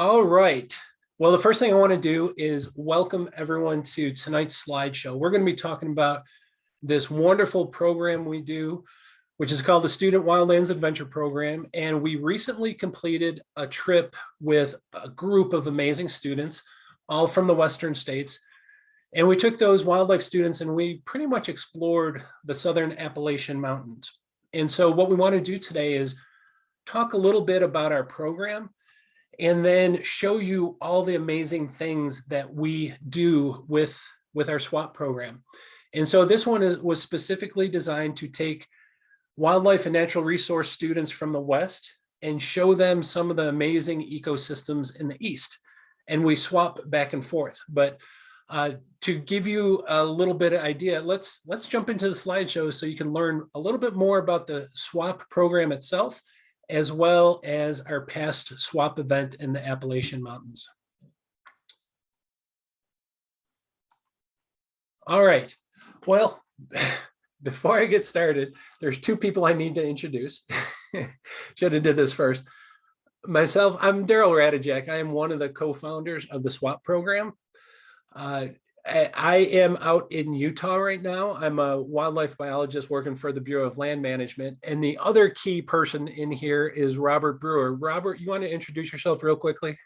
All right. Well, the first thing I want to do is welcome everyone to tonight's slideshow. We're going to be talking about this wonderful program we do, which is called the Student Wildlands Adventure Program. And we recently completed a trip with a group of amazing students, all from the Western states. And we took those wildlife students and we pretty much explored the Southern Appalachian Mountains. And so what we want to do today is talk a little bit about our program and then show you all the amazing things that we do with our SWAP program. And so this one was specifically designed to take wildlife and natural resource students from the West and show them some of the amazing ecosystems in the East. And we swap back and forth. But to give you a little bit of idea, let's jump into the slideshow so you can learn a little bit more about the SWAP program itself, as well as our past SWAP event in the Appalachian Mountains. All right, well, before I get started, there's two people I need to introduce. Should have did this first. Myself, I'm Daryl Radijak. I am one of the co-founders of the SWAP program. I am out in Utah right now. I'm a wildlife biologist working for the Bureau of Land Management. And the other key person in here is Robert Brewer. Robert, you want to introduce yourself real quickly?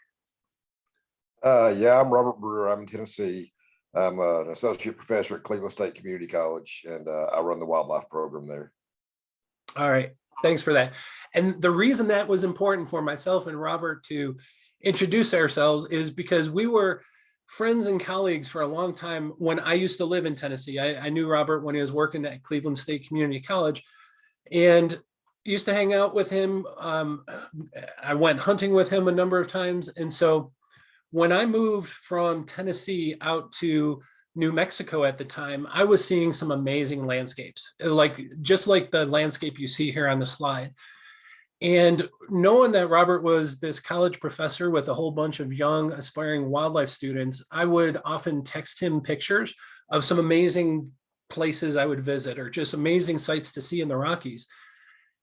Yeah, I'm Robert Brewer. I'm in Tennessee. I'm an associate professor at Cleveland State Community College, and I run the wildlife program there. All right, thanks for that. And the reason that was important for myself and Robert to introduce ourselves is because we were friends and colleagues for a long time when I used to live in Tennessee. I knew Robert when he was working at Cleveland State Community College and used to hang out with him. I went hunting with him a number of times. And so when I moved from Tennessee out to New Mexico at the time, I was seeing some amazing landscapes, just like the landscape you see here on the slide. And knowing that Robert was this college professor with a whole bunch of young aspiring wildlife students, I would often text him pictures of some amazing places I would visit or just amazing sights to see in the Rockies.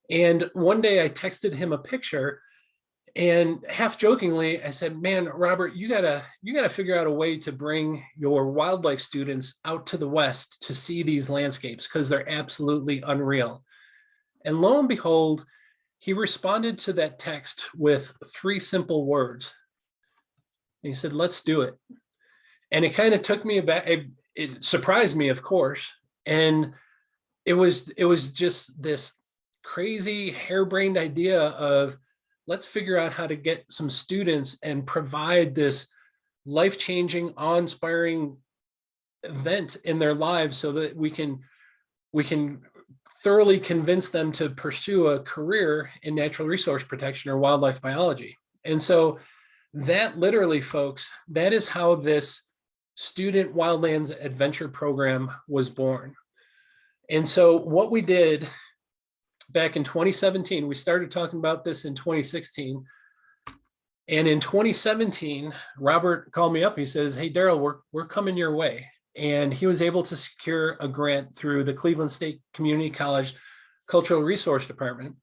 And one day I texted him a picture and half jokingly, I said, man, Robert, you gotta figure out a way to bring your wildlife students out to the West to see these landscapes because they're absolutely unreal. And lo and behold, he responded to that text with 3 simple words. He said, let's do it. And it kind of took me aback. It surprised me, of course. And it was just this crazy harebrained idea of let's figure out how to get some students and provide this life-changing, awe-inspiring event in their lives so that we can thoroughly convince them to pursue a career in natural resource protection or wildlife biology. And so that literally, folks, that is how this Student Wildlands Adventure Program was born. And so what we did back in 2017, we started talking about this in 2016. And in 2017, Robert called me up. He says, hey, Daryl, we're coming your way. And he was able to secure a grant through the Cleveland State Community College Cultural Resource Department,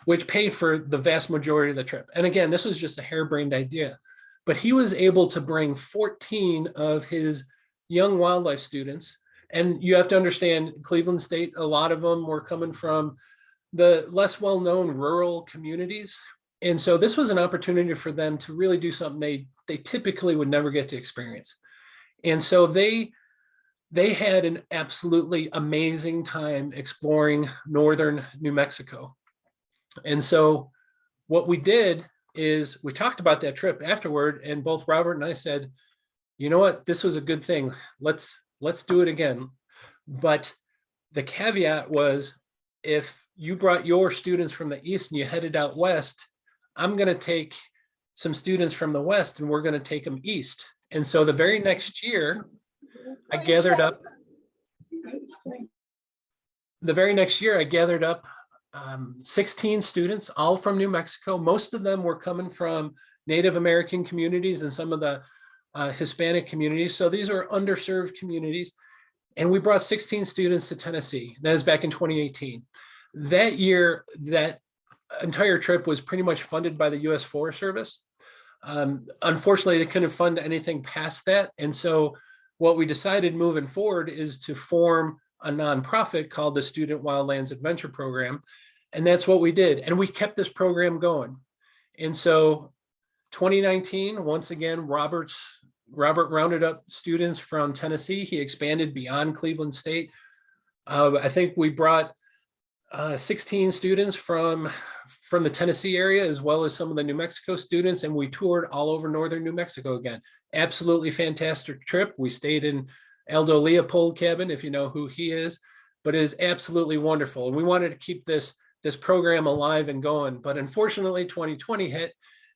which paid for the vast majority of the trip. And again, this was just a harebrained idea, but he was able to bring 14 of his young wildlife students. And you have to understand, Cleveland State, a lot of them were coming from the less well-known rural communities. And so this was an opportunity for them to really do something they typically would never get to experience. And so they had an absolutely amazing time exploring northern New Mexico. And so what we did is we talked about that trip afterward, and both Robert and I said, you know what, this was a good thing. Let's do it again. But the caveat was, if you brought your students from the East and you headed out West, I'm going to take some students from the West and we're going to take them East. And so the very next year, I gathered up 16 students, all from New Mexico. Most of them were coming from Native American communities and some of the Hispanic communities. So these are underserved communities. And we brought 16 students to Tennessee. That was back in 2018. That year, that entire trip was pretty much funded by the U.S. Forest Service. Unfortunately, they couldn't fund anything past that. And so what we decided moving forward is to form a nonprofit called the Student Wildlands Adventure Program. And that's what we did. And we kept this program going. And so 2019, once again, Robert rounded up students from Tennessee. He expanded beyond Cleveland State. I think we brought 16 students from the Tennessee area, as well as some of the New Mexico students, and we toured all over northern New Mexico again. Absolutely fantastic trip. We stayed in Aldo Leopold cabin, if you know who he is, but it is absolutely wonderful. And we wanted to keep this program alive and going. But unfortunately, 2020 hit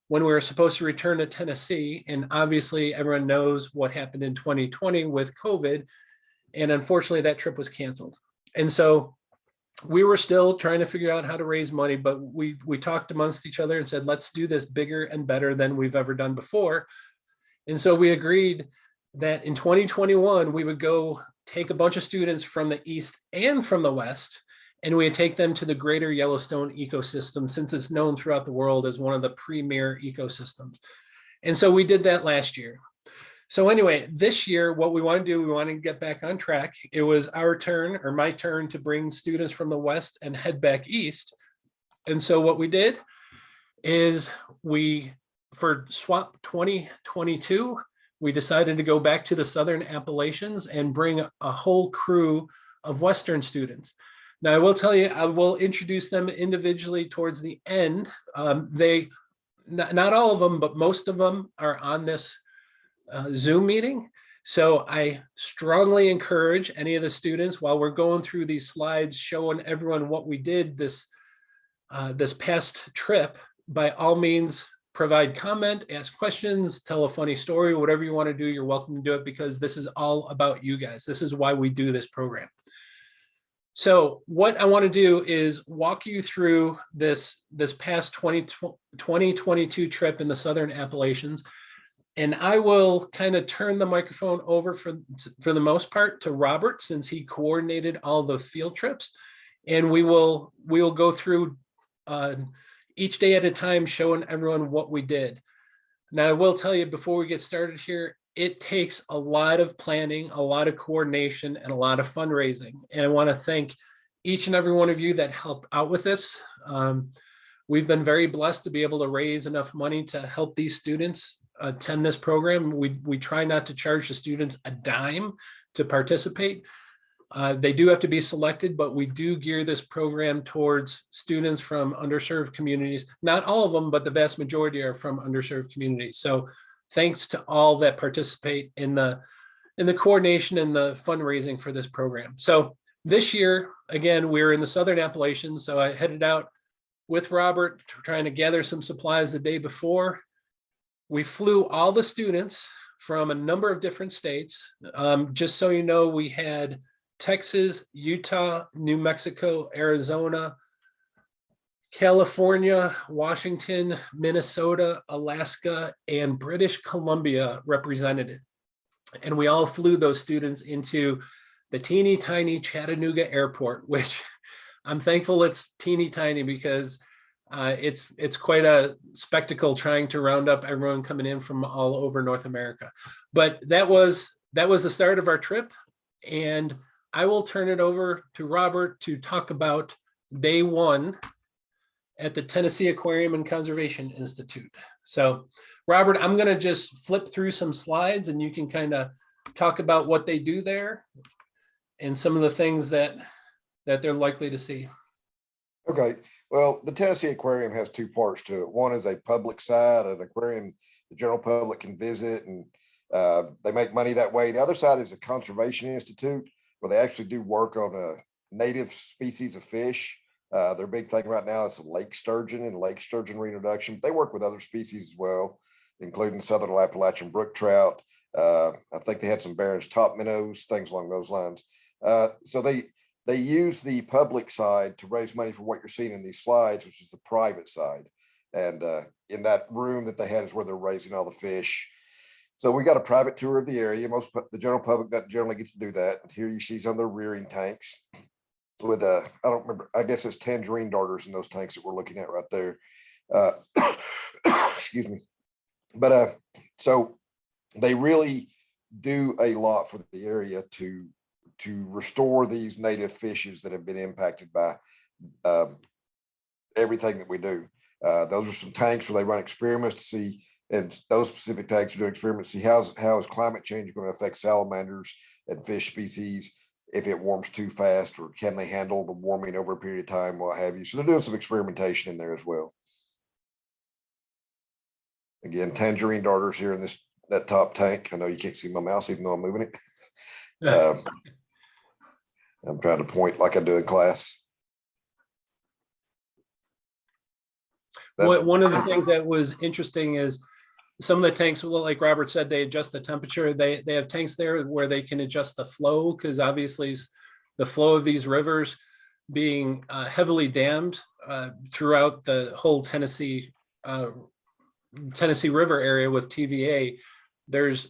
when we were supposed to return to Tennessee. And obviously, everyone knows what happened in 2020 with COVID. And unfortunately, that trip was canceled. And so we were still trying to figure out how to raise money, but we talked amongst each other and said, let's do this bigger and better than we've ever done before. And so we agreed that in 2021, we would go take a bunch of students from the East and from the West, and we would take them to the greater Yellowstone ecosystem, since it's known throughout the world as one of the premier ecosystems. And so we did that last year. So anyway, this year, what we want to do, we want to get back on track. It was our turn, or my turn, to bring students from the West and head back East. And so what we did is for SWAP 2022, we decided to go back to the Southern Appalachians and bring a whole crew of Western students. Now, I will tell you, I will introduce them individually towards the end. Not all of them, but most of them are on this Zoom meeting. So I strongly encourage any of the students, while we're going through these slides showing everyone what we did this past trip, by all means, provide comment, ask questions, tell a funny story, whatever you want to do, you're welcome to do it, because this is all about you guys. This is why we do this program. So what I want to do is walk you through this past 2022 trip in the Southern Appalachians. And I will kind of turn the microphone over for the most part to Robert, since he coordinated all the field trips. And we will go through each day at a time, showing everyone what we did. Now, I will tell you before we get started here, it takes a lot of planning, a lot of coordination, and a lot of fundraising. And I want to thank each and every one of you that helped out with this. We've been very blessed to be able to raise enough money to help these students attend this program. We try not to charge the students a dime to participate. They do have to be selected, but we do gear this program towards students from underserved communities. Not all of them, but the vast majority are from underserved communities. So thanks to all that participate in the coordination and the fundraising for this program. So this year, again, we're in the Southern Appalachians. So I headed out with Robert, trying to gather some supplies the day before. We flew all the students from a number of different states. Just so you know, we had Texas, Utah, New Mexico, Arizona, California, Washington, Minnesota, Alaska, and British Columbia represented. And we all flew those students into the teeny tiny Chattanooga airport, which I'm thankful it's teeny tiny, because it's quite a spectacle trying to round up everyone coming in from all over North America. But that was the start of our trip. And I will turn it over to Robert to talk about day one at the Tennessee Aquarium and Conservation Institute. So Robert, I'm going to just flip through some slides and you can kind of talk about what they do there and some of the things that they're likely to see. Okay, well, the Tennessee Aquarium has two parts to it. One is a public side, an aquarium the general public can visit, and they make money that way. The other side is a conservation institute, where they actually do work on a native species of fish. Their big thing right now is lake sturgeon and lake sturgeon reintroduction. They work with other species as well, including southern Appalachian brook trout. I think they had some Barron's top minnows, things along those lines. So they use the public side to raise money for what you're seeing in these slides, which is the private side. And in that room that they had is where they're raising all the fish. So we got a private tour of the area. The general public doesn't generally get to do that. And here you see some of the rearing tanks with I don't remember, I guess it's tangerine darters in those tanks that we're looking at right there. Excuse me. But so they really do a lot for the area to restore these native fishes that have been impacted by um, everything that we do. Those are some tanks where they run experiments to see, and those specific tanks are doing experiments to see how is climate change going to affect salamanders and fish species if it warms too fast, or can they handle the warming over a period of time, what have you. So they're doing some experimentation in there as well. Again, tangerine darters here in that top tank. I know you can't see my mouse even though I'm moving it. I'm trying to point like I do in class. One of the things that was interesting is some of the tanks, like Robert said, they adjust the temperature. They have tanks there where they can adjust the flow, because obviously the flow of these rivers being heavily dammed throughout the whole Tennessee River area with TVA, there's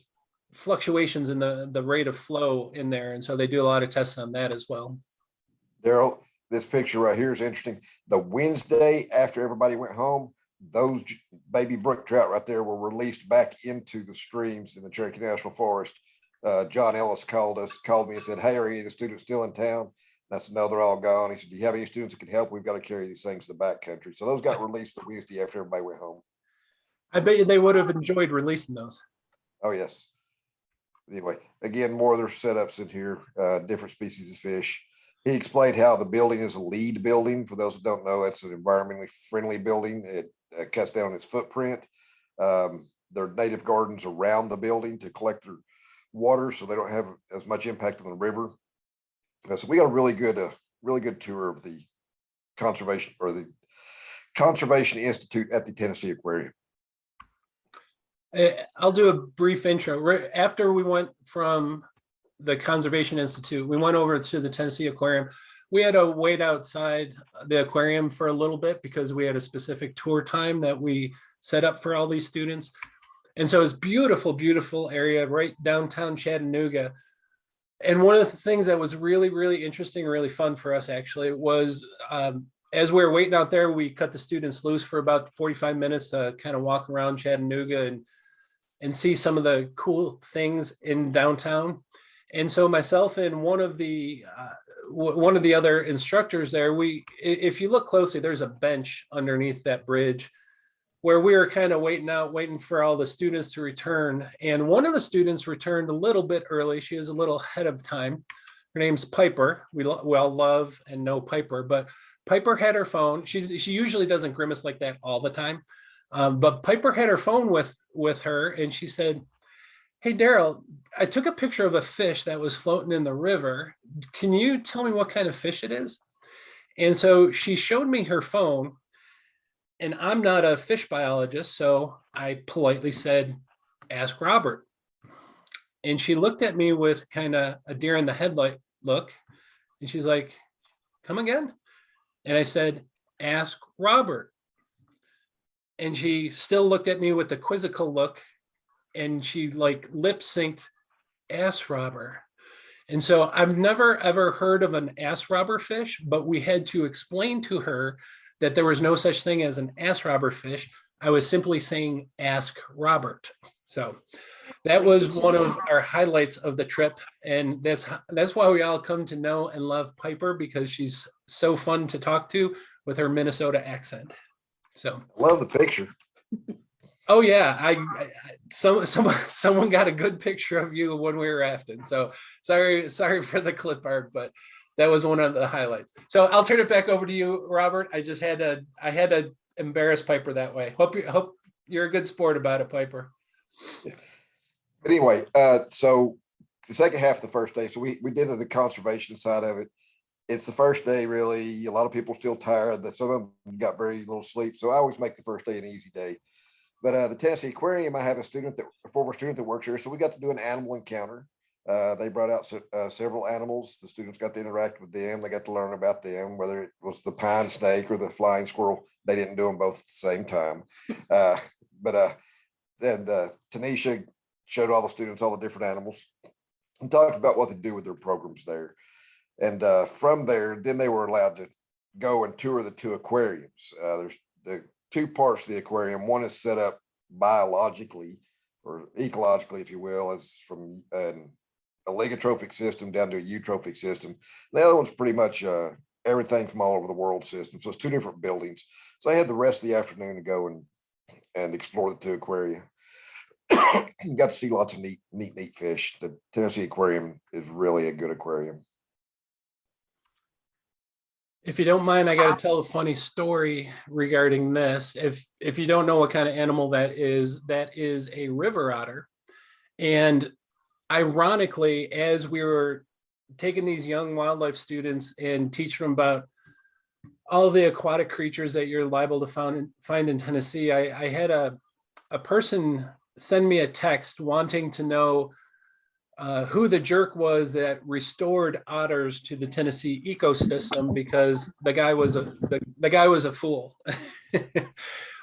fluctuations in the rate of flow in there. And so they do a lot of tests on that as well. Daryl, this picture right here is interesting. The Wednesday after everybody went home, those baby brook trout right there were released back into the streams in the Cherokee National Forest. John Ellis called me and said, "Hey, are any of the students still in town?" And I said, "No, they're all gone." He said, "Do you have any students that can help? We've got to carry these things to the back country." So those got released the Wednesday after everybody went home. I bet you they would have enjoyed releasing those. Oh, yes. Anyway, again, more of their setups in here, different species of fish. He explained how the building is a LEED building. For those who don't know, it's an environmentally friendly building. It cuts down on its footprint. There are native gardens around the building to collect their water, so they don't have as much impact on the river. So we got a really good tour of the Conservation Institute at the Tennessee Aquarium. I'll do a brief intro. After we went from the Conservation Institute, we went over to the Tennessee Aquarium. We had to wait outside the aquarium for a little bit because we had a specific tour time that we set up for all these students. And so it's beautiful, beautiful area right downtown Chattanooga. And one of the things that was really, really interesting, really fun for us actually was as we were waiting out there, we cut the students loose for about 45 minutes to kind of walk around Chattanooga and see some of the cool things in downtown. And so myself and one of the other instructors there, if you look closely, there's a bench underneath that bridge where we were kind of waiting for all the students to return. And one of the students returned a little bit early. She was a little ahead of time. Her name's Piper. We all love and know Piper, but Piper had her phone. She usually doesn't grimace like that all the time. But Piper had her phone with her, and she said, "Hey, Daryl, I took a picture of a fish that was floating in the river. Can you tell me what kind of fish it is?" And so she showed me her phone, and I'm not a fish biologist, so I politely said, "Ask Robert." And she looked at me with kind of a deer in the headlight look, and she's like, "Come again?" And I said, "Ask Robert." And she still looked at me with a quizzical look, and she like lip synced ass robber. And so I've never ever heard of an ass robber fish, but we had to explain to her that there was no such thing as an ass robber fish. I was simply saying ask Robert. So that was one of our highlights of the trip. And that's why we all come to know and love Piper, because she's so fun to talk to with her Minnesota accent. So love the picture. Oh yeah, someone got a good picture of you when we were rafting. So sorry for the clip art, but that was one of the highlights. So I'll turn it back over to you, Robert. I had to embarrass Piper that way. Hope you're a good sport about it, Piper. But anyway, so the second half of the first day, so we did the conservation side of it. It's the first day, really. A lot of people are still tired. Some of them got very little sleep. So I always make the first day an easy day. But the Tennessee Aquarium, I have a former student that works here. So we got to do an animal encounter. They brought out several animals. The students got to interact with them. They got to learn about them, whether it was the pine snake or the flying squirrel. They didn't do them both at the same time. But then Tanisha showed all the students all the different animals and talked about what they do with their programs there. And from there, then they were allowed to go and tour the two aquariums. There's the two parts of the aquarium. One is set up biologically or ecologically, if you will, as from an oligotrophic system down to a eutrophic system. The other one's pretty much everything from all over the world system. So it's two different buildings. So I had the rest of the afternoon to go and explore the two aquaria. Got to see lots of neat fish. The Tennessee Aquarium is really a good aquarium. If you don't mind, I got to tell a funny story regarding this. If you don't know what kind of animal that is a river otter. And ironically, as we were taking these young wildlife students and teaching them about all the aquatic creatures that you're liable to find in Tennessee, I had a person send me a text wanting to know who the jerk was that restored otters to the Tennessee ecosystem, because the guy was a fool.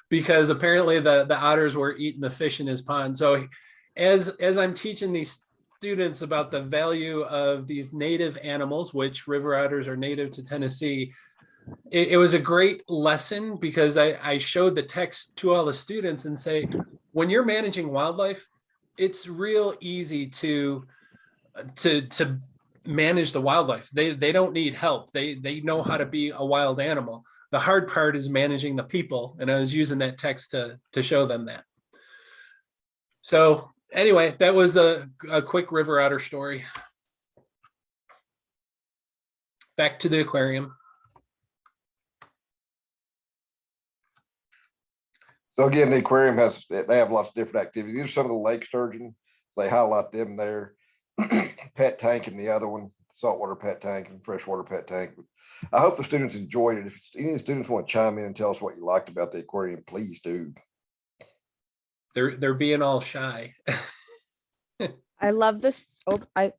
Because apparently the otters were eating the fish in his pond. So as I'm teaching these students about the value of these native animals, which river otters are native to Tennessee, it was a great lesson, because I showed the text to all the students and say, when you're managing wildlife, it's real easy to manage the wildlife. They don't need help. They know how to be a wild animal. The hard part is managing the people. And I was using that text to show them that. So anyway, that was a quick river otter story. Back to the aquarium. So again, the aquarium they have lots of different activities. These are some of the lake sturgeon. They highlight them there. Pet tank and the other one, saltwater pet tank and freshwater pet tank. I hope the students enjoyed it. If any of the students want to chime in and tell us what you liked about the aquarium, please do. They're being all shy. I love this. There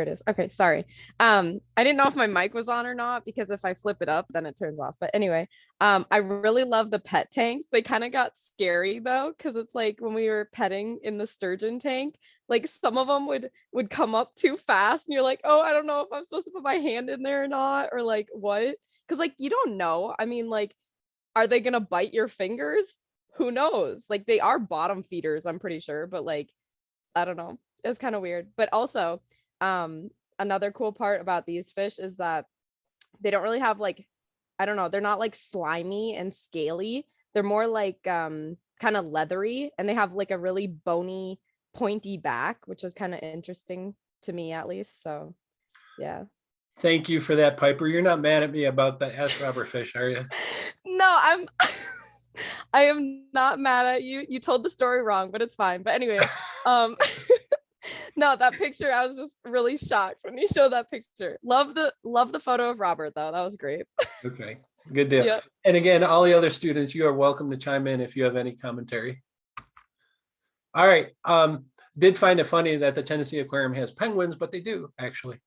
it is. Okay, sorry. I didn't know if my mic was on or not, because if I flip it up, then it turns off. But anyway, I really love the pet tanks. They kind of got scary though, because it's like when we were petting in the sturgeon tank, like some of them would come up too fast, and you're like, oh, I don't know if I'm supposed to put my hand in there or not, or like what? Because like you don't know. I mean, like, are they gonna bite your fingers? Who knows? Like they are bottom feeders, I'm pretty sure, but like, I don't know. It's kind of weird. But also, another cool part about these fish is that they don't really have like, I don't know, they're not like slimy and scaly. They're more like kind of leathery, and they have like a really bony, pointy back, which is kind of interesting to me at least. So yeah. Thank you for that, Piper. You're not mad at me about the S. Robert fish, are you? No, I am not mad at you. You told the story wrong, but it's fine. But anyway, no, that picture, I was just really shocked when you showed that picture. Love the photo of Robert though. That was great. Okay, good deal. Yeah. And again, all the other students, you are welcome to chime in if you have any commentary. All right. Did find it funny that the Tennessee Aquarium has penguins, but they do actually.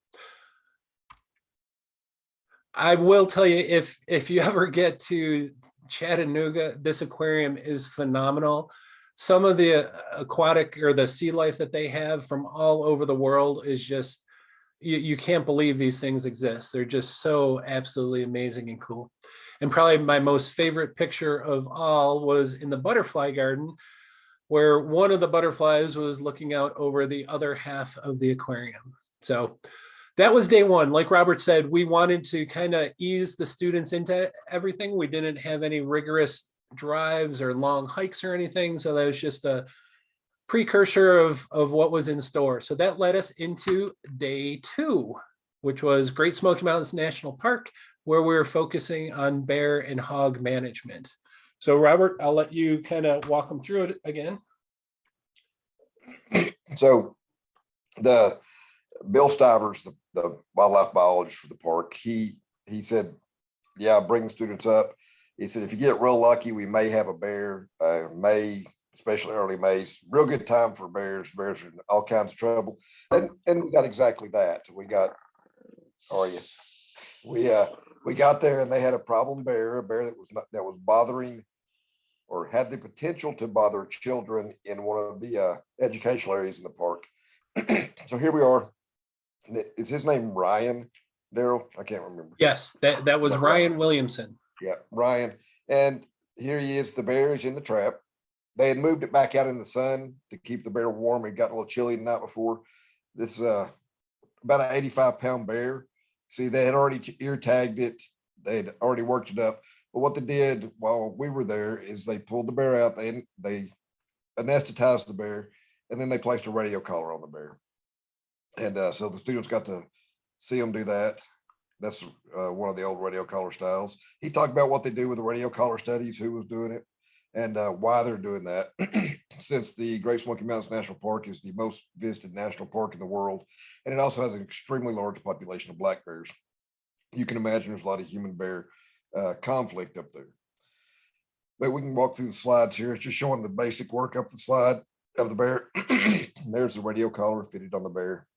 I will tell you, if you ever get to Chattanooga, this aquarium is phenomenal. Some of the aquatic or the sea life that they have from all over the world is just, you can't believe these things exist. They're just so absolutely amazing and cool. And probably my most favorite picture of all was in the butterfly garden, where one of the butterflies was looking out over the other half of the aquarium. So that was day one. Like Robert said, we wanted to kind of ease the students into everything. We didn't have any rigorous drives or long hikes or anything. So that was just a precursor of what was in store. So that led us into day two, which was Great Smoky Mountains National Park, where we were focusing on bear and hog management. So Robert, I'll let you kind of walk them through it again. So the Bill Stivers, the wildlife biologist for the park, he said, yeah, bring the students up. He said, if you get real lucky, we may have a bear, May, especially early May, real good time for bears. Bears are in all kinds of trouble. And we got exactly that. We got, we got there and they had a problem bear, a bear that was bothering or had the potential to bother children in one of the educational areas in the park. So here we are. Is his name Ryan, Daryl? I can't remember. Yes, that was Ryan Williamson. Yeah, Ryan. And here he is. The bear is in the trap. they had moved it back out in the sun to keep the bear warm. It got a little chilly the night before. This about an 85-pound bear. See, they had already ear tagged it. They had already worked it up. But what they did while we were there is they pulled the bear out. They anesthetized the bear, and then they placed a radio collar on the bear. And so the students got to see them do that. That's one of the old radio collar styles. He talked about what they do with the radio collar studies, who was doing it, and why they're doing that. Since the Great Smoky Mountains National Park is the most visited national park in the world, and it also has an extremely large population of black bears. You can imagine there's a lot of human bear conflict up there. But we can walk through the slides here. It's just showing the basic work up the slide of the bear. There's the radio collar fitted on the bear.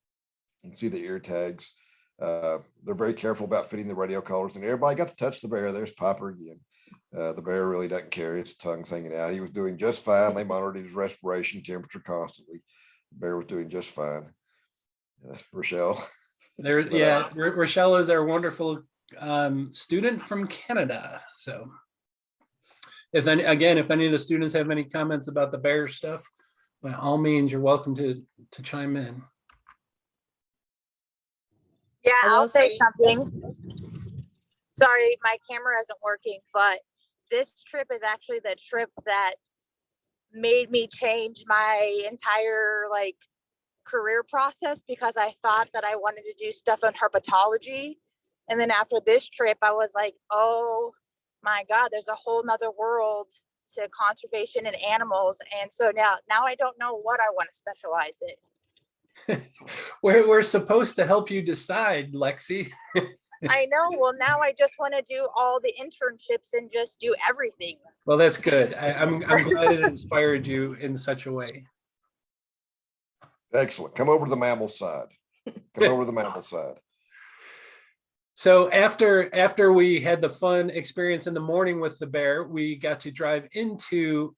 You can see the ear tags. They're very careful about fitting the radio collars, and everybody got to touch the bear. There's Piper again. The bear really doesn't care. His tongue's hanging out. He was doing just fine. They monitored his respiration temperature constantly. The bear was doing just fine. Rochelle. There, yeah, Rochelle is our wonderful student from Canada. So if any of the students have any comments about the bear stuff, by all means, you're welcome to chime in. Yeah, I will I'll say say- something. Sorry, my camera isn't working, but this trip is actually the trip that made me change my entire career process, because I thought that I wanted to do stuff in herpetology. And then after this trip, I was like, oh my God, there's a whole nother world to conservation and animals. And so now I don't know what I want to specialize in. We're supposed to help you decide, Lexi. I know. Well, now I just want to do all the internships and just do everything. Well, that's good. I'm glad it inspired you in such a way. Excellent. Come over to the mammal side. Come over to the mammal side. So after we had the fun experience in the morning with the bear, we got to drive into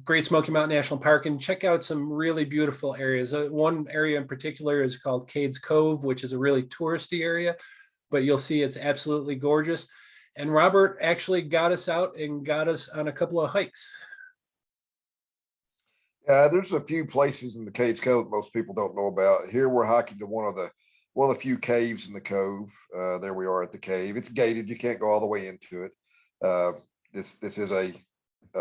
Great Smoky Mountain National Park and check out some really beautiful areas. One area in particular is called Cades Cove, which is a really touristy area, but you'll see it's absolutely gorgeous. And Robert actually got us out and got us on a couple of hikes. There's a few places in the Cades Cove that most people don't know about. Here we're hiking to one of the few caves in the cove. There we are at the cave. It's gated. You can't go all the way into it. This is a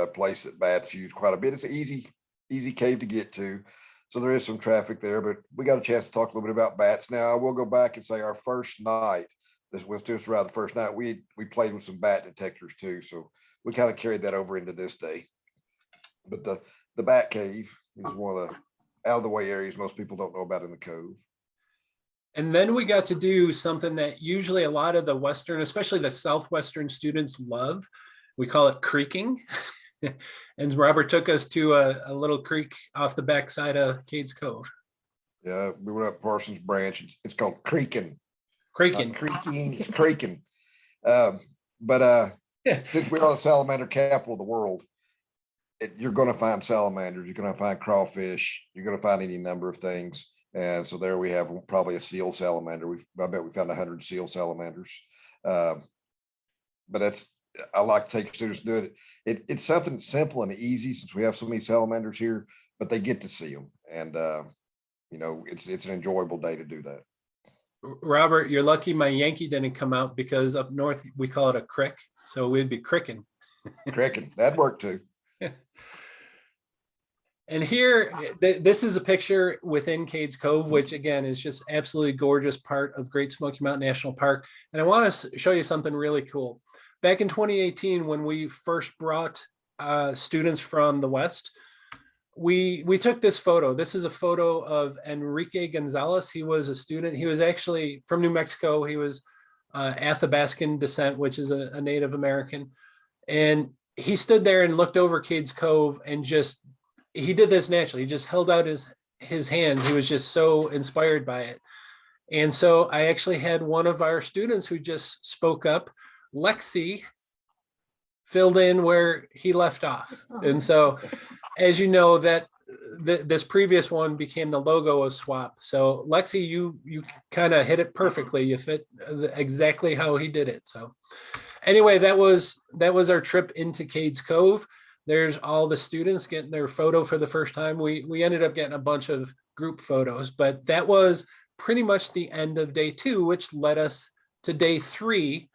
place that bats use quite a bit. It's an easy cave to get to. So there is some traffic there, but we got a chance to talk a little bit about bats. Now I will go back and say our first night, this was just around the first night, we played with some bat detectors too. So we kind of carried that over into this day. But the bat cave is one of the out of the way areas most people don't know about in the cove. And then we got to do something that usually a lot of the Western, especially the Southwestern students love. We call it creeking. And Robert took us to a little creek off the backside of Cades Cove. Yeah, we went up Parsons Branch. It's called creaking. Creaking. Creaking, it's creaking. Since we are the salamander capital of the world, you're going to find salamanders, you're going to find crawfish, you're going to find any number of things. And so there we have probably a seal salamander. I bet we found 100 seal salamanders. But I like to take students to do it. It's something simple and easy since we have so many salamanders here, but they get to see them. And, it's an enjoyable day to do that. Robert, you're lucky my Yankee didn't come out, because up north we call it a crick. So we'd be cricking. Cricking, that'd work too. And here, this is a picture within Cades Cove, which again is just absolutely gorgeous part of Great Smoky Mountain National Park. And I want to show you something really cool. Back in 2018, when we first brought students from the West, we took this photo. This is a photo of Enrique Gonzalez. He was a student. He was actually from New Mexico. He was Athabascan descent, which is a Native American. And he stood there and looked over Cades Cove and he did this naturally. He just held out his hands. He was just so inspired by it. And so I actually had one of our students who just spoke up, Lexi, filled in where he left off. And so, as you know, that this previous one became the logo of SWAP. So Lexi, you kind of hit it perfectly. You fit exactly how he did it. So anyway, that was our trip into Cades Cove. There's all the students getting their photo for the first time. We ended up getting a bunch of group photos, but that was pretty much the end of day 2, which led us to day 3,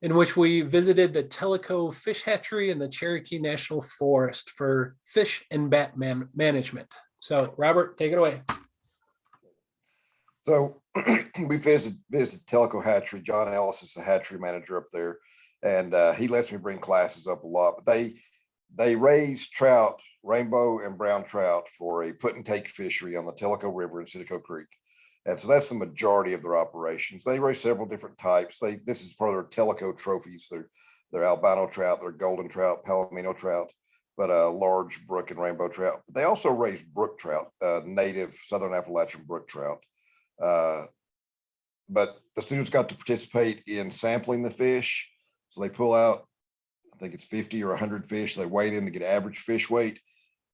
in which we visited the Telico Fish Hatchery and the Cherokee National Forest for fish and bat management. So Robert, take it away. So we visited Telico Hatchery. John Ellis is the hatchery manager up there, and he lets me bring classes up a lot. But they raise trout, rainbow and brown trout, for a put and take fishery on the Telico River and Telico Creek. And so that's the majority of their operations. They raise several different types. This is part of their Telico trophies. They're albino trout, they're golden trout, palomino trout, but large brook and rainbow trout. But they also raise brook trout, native Southern Appalachian brook trout. But the students got to participate in sampling the fish. So they pull out, I think it's 50 or 100 fish. They weigh them to get average fish weight.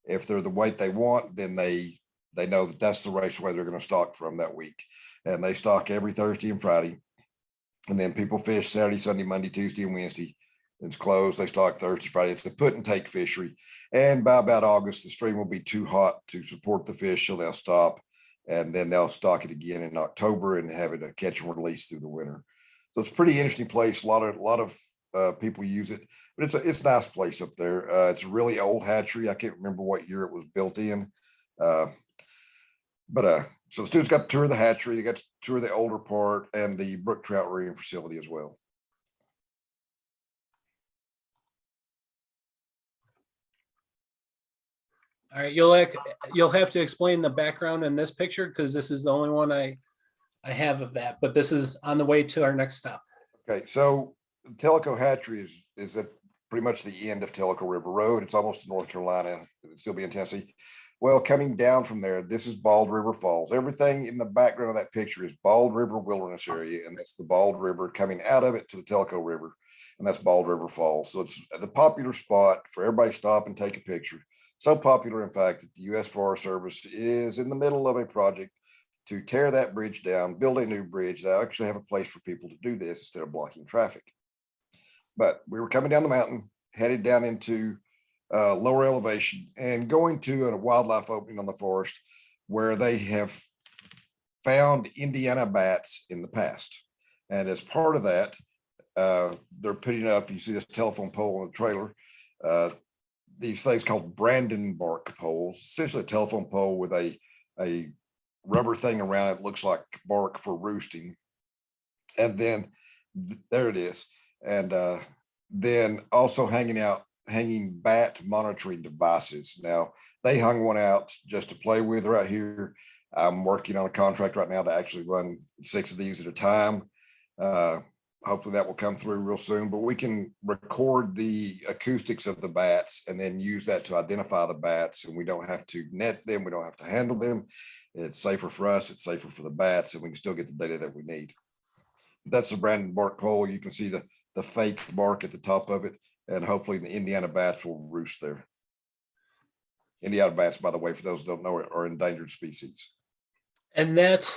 If they're the weight they want, then they know that that's the raceway they're going to stock from that week. And they stock every Thursday and Friday. And then people fish Saturday, Sunday, Monday, Tuesday, and Wednesday. It's closed. They stock Thursday, Friday. It's a put and take fishery. And by about August, the stream will be too hot to support the fish, so they'll stop. And then they'll stock it again in October and have it a catch and release through the winter. So it's a pretty interesting place. A lot of people use it, but it's a nice place up there. It's a really old hatchery. I can't remember what year it was built in. So the students got to tour the hatchery. They got to tour the older part and the brook trout rearing facility as well. All right, you'll have to explain the background in this picture, because this is the only one I have of that, but this is on the way to our next stop. Okay, so the Telico Hatchery is at pretty much the end of Telico River Road. It's almost in North Carolina. It'd still be in Tennessee. Well, coming down from there, this is Bald River Falls. Everything in the background of that picture is Bald River Wilderness Area, and that's the Bald River coming out of it to the Telico River, and that's Bald River Falls. So it's the popular spot for everybody to stop and take a picture. So popular, in fact, that the U.S. Forest Service is in the middle of a project to tear that bridge down, build a new bridge. They actually have a place for people to do this instead of blocking traffic. But we were coming down the mountain, headed down into lower elevation, and going to a wildlife opening on the forest where they have found Indiana bats in the past. And as part of that, they're putting up, you see this telephone pole in the trailer, these things called Brandon bark poles, essentially a telephone pole with a rubber thing around it, looks like bark for roosting. And then there it is. And then also hanging bat monitoring devices. Now they hung one out just to play with right here. I'm working on a contract right now to actually run 6 of these at a time. Hopefully that will come through real soon, but we can record the acoustics of the bats and then use that to identify the bats, and we don't have to net them. We don't have to handle them. It's safer for us. It's safer for the bats, and we can still get the data that we need. That's the Brandon bark pole. You can see the fake bark at the top of it, and hopefully the Indiana bats will roost there. Indiana bats, by the way, for those who don't know, are endangered species. And that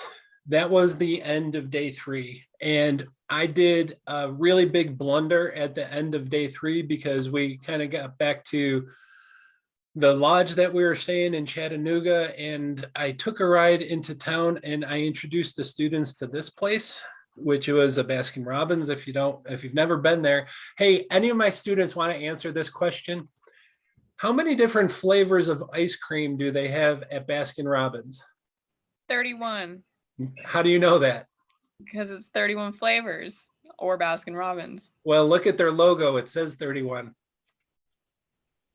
was the end of day 3. And I did a really big blunder at the end of day 3, because we kind of got back to the lodge that we were staying in Chattanooga, and I took a ride into town and I introduced the students to this place, which was a Baskin Robbins. If you've never been there, hey, any of my students want to answer this question? How many different flavors of ice cream do they have at Baskin Robbins? 31. How do you know that? Because it's 31 flavors, or Baskin Robbins. Well, look at their logo. It says 31.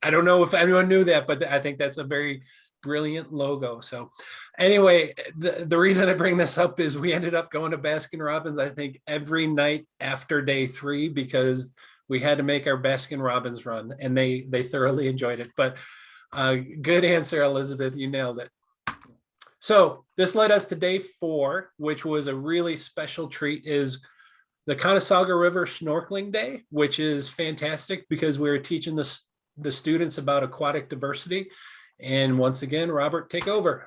I don't know if anyone knew that, but I think that's a very brilliant logo. So anyway, the reason I bring this up is we ended up going to Baskin Robbins, I think, every night after day 3, because we had to make our Baskin Robbins run, and they thoroughly enjoyed it. But good answer, Elizabeth. You nailed it. So this led us to day 4, which was a really special treat, is the Conestage River Snorkeling Day, which is fantastic because we were teaching the students about aquatic diversity. And once again, Robert, take over.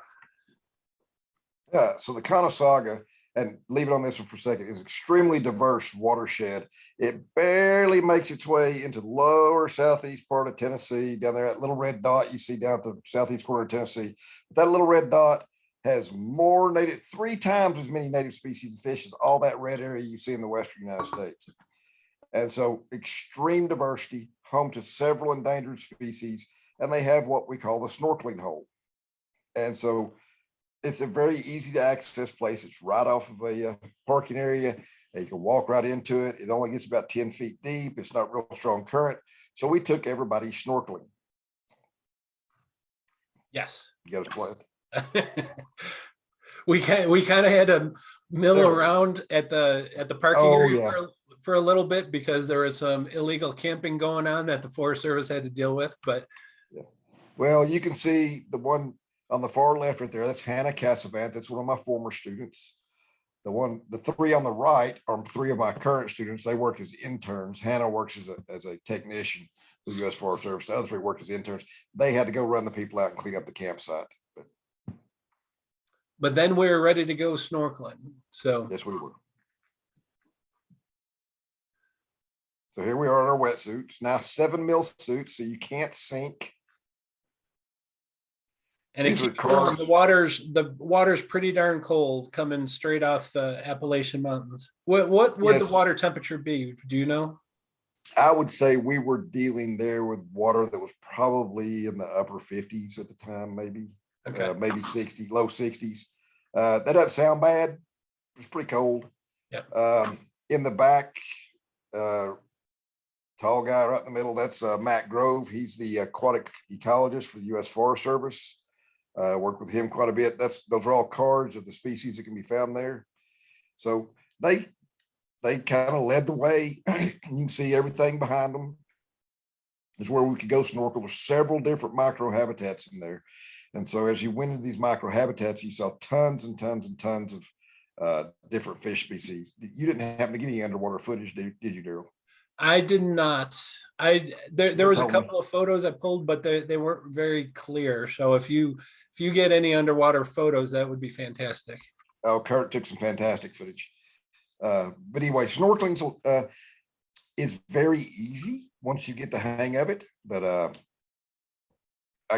Yeah, so the Conestage and leave it on this one for a second, is extremely diverse watershed. It barely makes its way into the lower southeast part of Tennessee, down there, that little red dot you see down at the southeast corner of Tennessee. But that little red dot has more native, 3 times as many native species of fish as all that red area you see in the western United States. And so extreme diversity, home to several endangered species, and they have what we call the snorkeling hole. And so it's a very easy to access place. It's right off of a parking area. And you can walk right into it. It only gets about 10 feet deep. It's not real strong current. So we took everybody snorkeling. Yes. You got us playing. we kind of had to mill around at the parking area for a little bit because there was some illegal camping going on that the Forest Service had to deal with. But well, you can see the one on the far left right there. That's Hannah Cassavant. That's one of my former students. The 3 on the right are 3 of my current students. They work as interns. Hannah works as a technician with the U.S. Forest Service. The other 3 work as interns. They had to go run the people out and clean up the campsite. But then we were ready to go snorkeling. So yes, we were. So here we are in our wetsuits. Now 7 mil suits, so you can't sink. And it keeps warm. The water's pretty darn cold coming straight off the Appalachian Mountains. What would the water temperature be? Do you know? I would say we were dealing there with water that was probably in the upper 50s at the time, maybe. Okay. Maybe 60, low 60s. That doesn't sound bad. It was pretty cold. Yeah. In the back, tall guy right in the middle, that's Matt Grove. He's the aquatic ecologist for the U.S. Forest Service. Work with him quite a bit. Those are all cards of the species that can be found there. So they kind of led the way. You can see everything behind them is where we could go snorkel. There's several different micro habitats in there. And so as you went into these micro habitats, you saw tons and tons and tons of different fish species. You didn't happen to get any underwater footage, did you, Daryl? I did not. There was a couple of photos I pulled, but they weren't very clear. So if you get any underwater photos, that would be fantastic. Oh, Kurt took some fantastic footage. But anyway, snorkeling is very easy once you get the hang of it. But I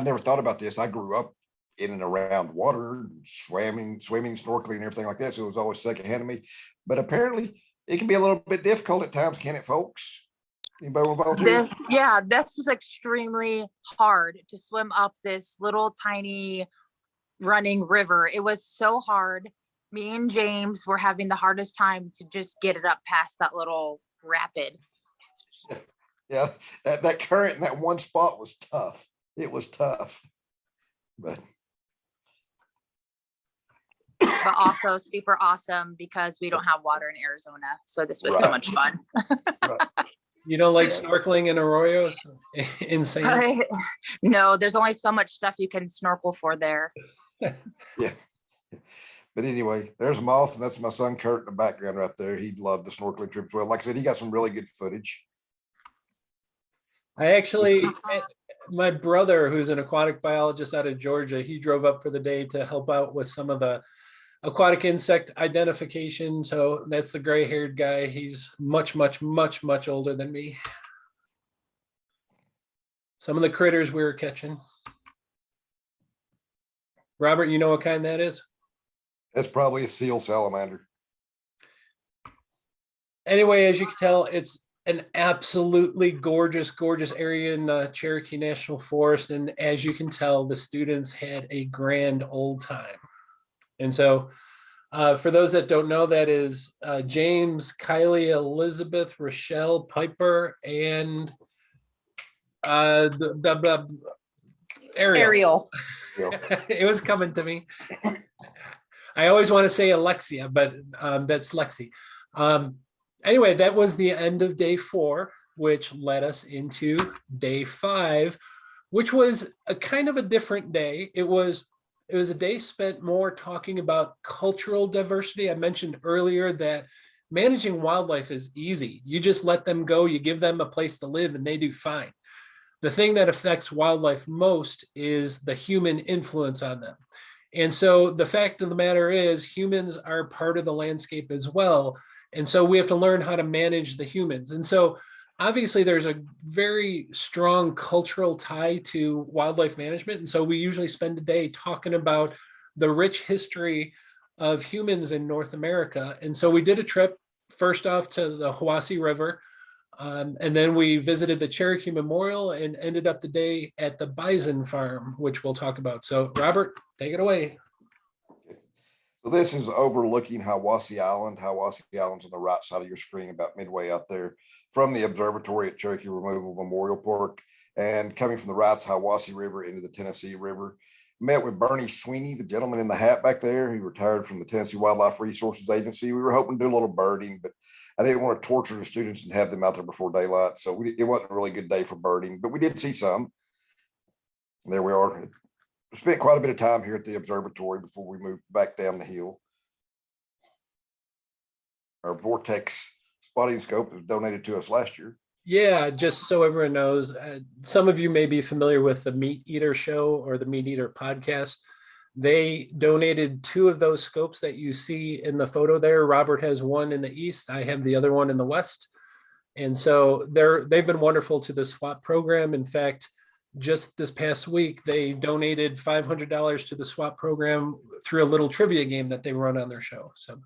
never thought about this. I grew up in and around water, swimming, snorkeling, and everything like that. So it was always secondhand to me. But apparently, it can be a little bit difficult at times, can it, folks? Anybody want to volunteer? This was extremely hard to swim up this little tiny running river. It was so hard. Me and James were having the hardest time to just get it up past that little rapid. Yeah, that current in that one spot was tough. It was tough. But also super awesome because we don't have water in Arizona. So this was so much fun. Right. You don't like snorkeling in arroyos? Insane. No, there's only so much stuff you can snorkel for there. Yeah. But anyway, there's a moth, and that's my son Kurt in the background right there. He loved the snorkeling trip as well. Like I said, he got some really good footage. I actually, my brother, who's an aquatic biologist out of Georgia, he drove up for the day to help out with some of the aquatic insect identification. So that's the gray-haired guy. He's much, much, much, much older than me. Some of the critters we were catching. Robert, you know what kind that is? That's probably a seal salamander. Anyway, as you can tell, it's an absolutely gorgeous, gorgeous area in Cherokee National Forest. And as you can tell, the students had a grand old time. And so for those that don't know, that is James, Kylie, Elizabeth, Rochelle, Piper, and Ariel. It was coming to me. I always want to say Alexia, but that's Lexi. Anyway, that was the end of day 4, which led us into day 5, which was a kind of a different day. It was a day spent more talking about cultural diversity. I mentioned earlier that managing wildlife is easy. You just let them go, you give them a place to live, and they do fine. The thing that affects wildlife most is the human influence on them. And so the fact of the matter is humans are part of the landscape as well. And so we have to learn how to manage the humans. And so obviously there's a very strong cultural tie to wildlife management. And so we usually spend a day talking about the rich history of humans in North America. And so we did a trip first off to the Hiwassee River. And then we visited the Cherokee Memorial and ended up the day at the bison farm, which we'll talk about. So Robert, take it away. So this is overlooking Hiwassee Island. Hiwassee Island's on the right side of your screen, about midway out there from the observatory at Cherokee Removal Memorial Park, and coming from the right's Hiwassee River into the Tennessee River. Met with Bernie Sweeney, the gentleman in the hat back there. He retired from the Tennessee Wildlife Resources Agency. We were hoping to do a little birding, but I didn't want to torture the students and have them out there before daylight. So it wasn't a really good day for birding, but we did see some. There we are. We spent quite a bit of time here at the observatory before we moved back down the hill. Our Vortex spotting scope was donated to us last year. Yeah, just so everyone knows, some of you may be familiar with the Meat Eater show or the Meat Eater podcast. They donated 2 of those scopes that you see in the photo there. Robert has one in the east. I have the other one in the west. And so they've been wonderful to the SWAP program. In fact, just this past week, they donated $500 to the SWAP program through a little trivia game that they run on their show. So.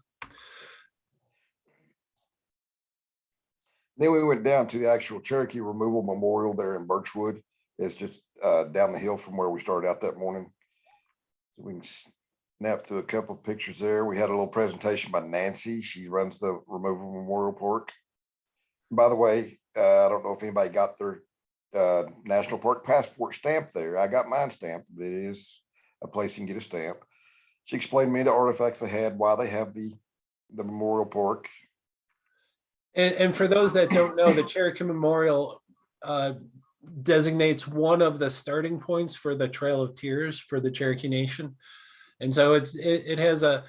Then we went down to the actual Cherokee Removal Memorial there in Birchwood. It's just down the hill from where we started out that morning. So we can snap through a couple of pictures there. We had a little presentation by Nancy. She runs the Removal Memorial Park. By the way, I don't know if anybody got their National Park passport stamp there. I got mine stamped, but it is a place you can get a stamp. She explained to me the artifacts they had, why they have the memorial park. And for those that don't know, the Cherokee Memorial designates one of the starting points for the Trail of Tears for the Cherokee Nation. And so it has a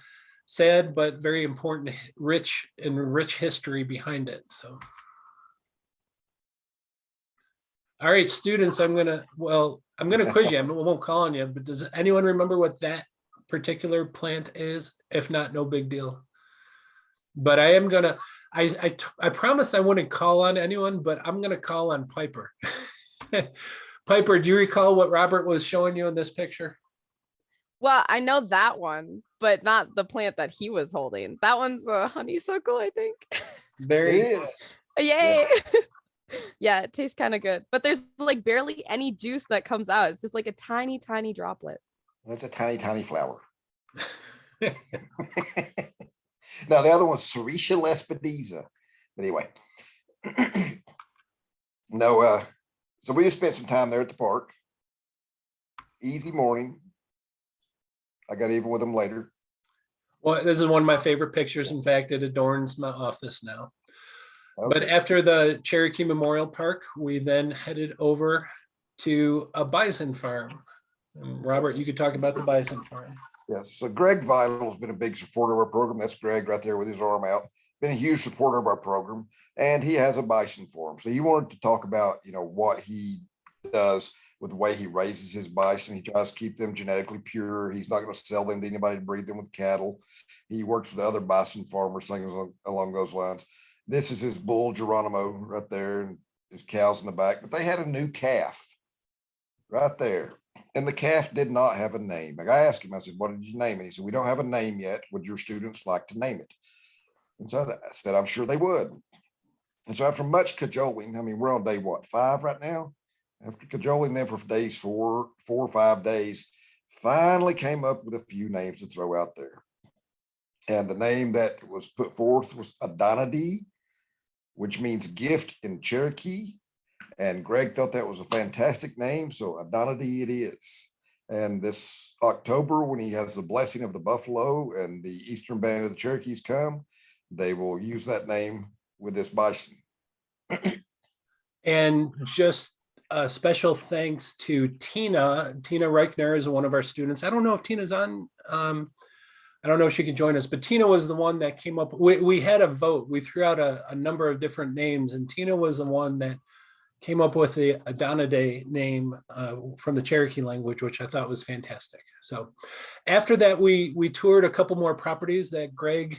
sad but very important rich history behind it. So. All right, students, I'm gonna quiz you. I won't call on you, but does anyone remember what that particular plant is? If not, no big deal. But I am gonna, I promised I wouldn't call on anyone, but I'm gonna call on Piper. Piper, do you recall what Robert was showing you in this picture? Well, I know that one, but not the plant that he was holding. That one's a honeysuckle, I think. Very It is. Yay. Yeah, it tastes kind of good, but there's like barely any juice that comes out. It's just like a tiny, tiny droplet. It's a tiny, tiny flower. Now the other one's Ceretia lespedeza. But anyway, no. So we just spent some time there at the park. Easy morning. I got even with them later. Well, this is one of my favorite pictures. In fact, it adorns my office now. Okay. But after the Cherokee Memorial Park, we then headed over to a bison farm. And Robert, you could talk about the bison farm. Yes. So Greg Vital has been a big supporter of our program. That's Greg right there with his arm out. Been a huge supporter of our program, and he has a bison farm. So he wanted to talk about, what he does with the way he raises his bison. He tries to keep them genetically pure. He's not going to sell them to anybody to breed them with cattle. He works with other bison farmers, things along those lines. This is his bull Geronimo right there, and his cows in the back. But they had a new calf right there. And the calf did not have a name. Like I asked him, I said, what did you name it? He said, we don't have a name yet. Would your students like to name it? And so I said, I'm sure they would. And so after much cajoling, we're on day 5 right now? After cajoling them for days, 4 or 5 days, finally came up with a few names to throw out there. And the name that was put forth was Adonadee, which means gift in Cherokee. And Greg thought that was a fantastic name, so Adonadee it is. And this October, when he has the blessing of the buffalo and the Eastern Band of the Cherokees come, they will use that name with this bison. And just a special thanks to Tina. Tina Reichner is one of our students. I don't know if Tina's on. I don't know if she could join us, but Tina was the one that came up. We had a vote. We threw out a number of different names, and Tina was the one that came up with the Adonade name from the Cherokee language, which I thought was fantastic. So after that, we toured a couple more properties that Greg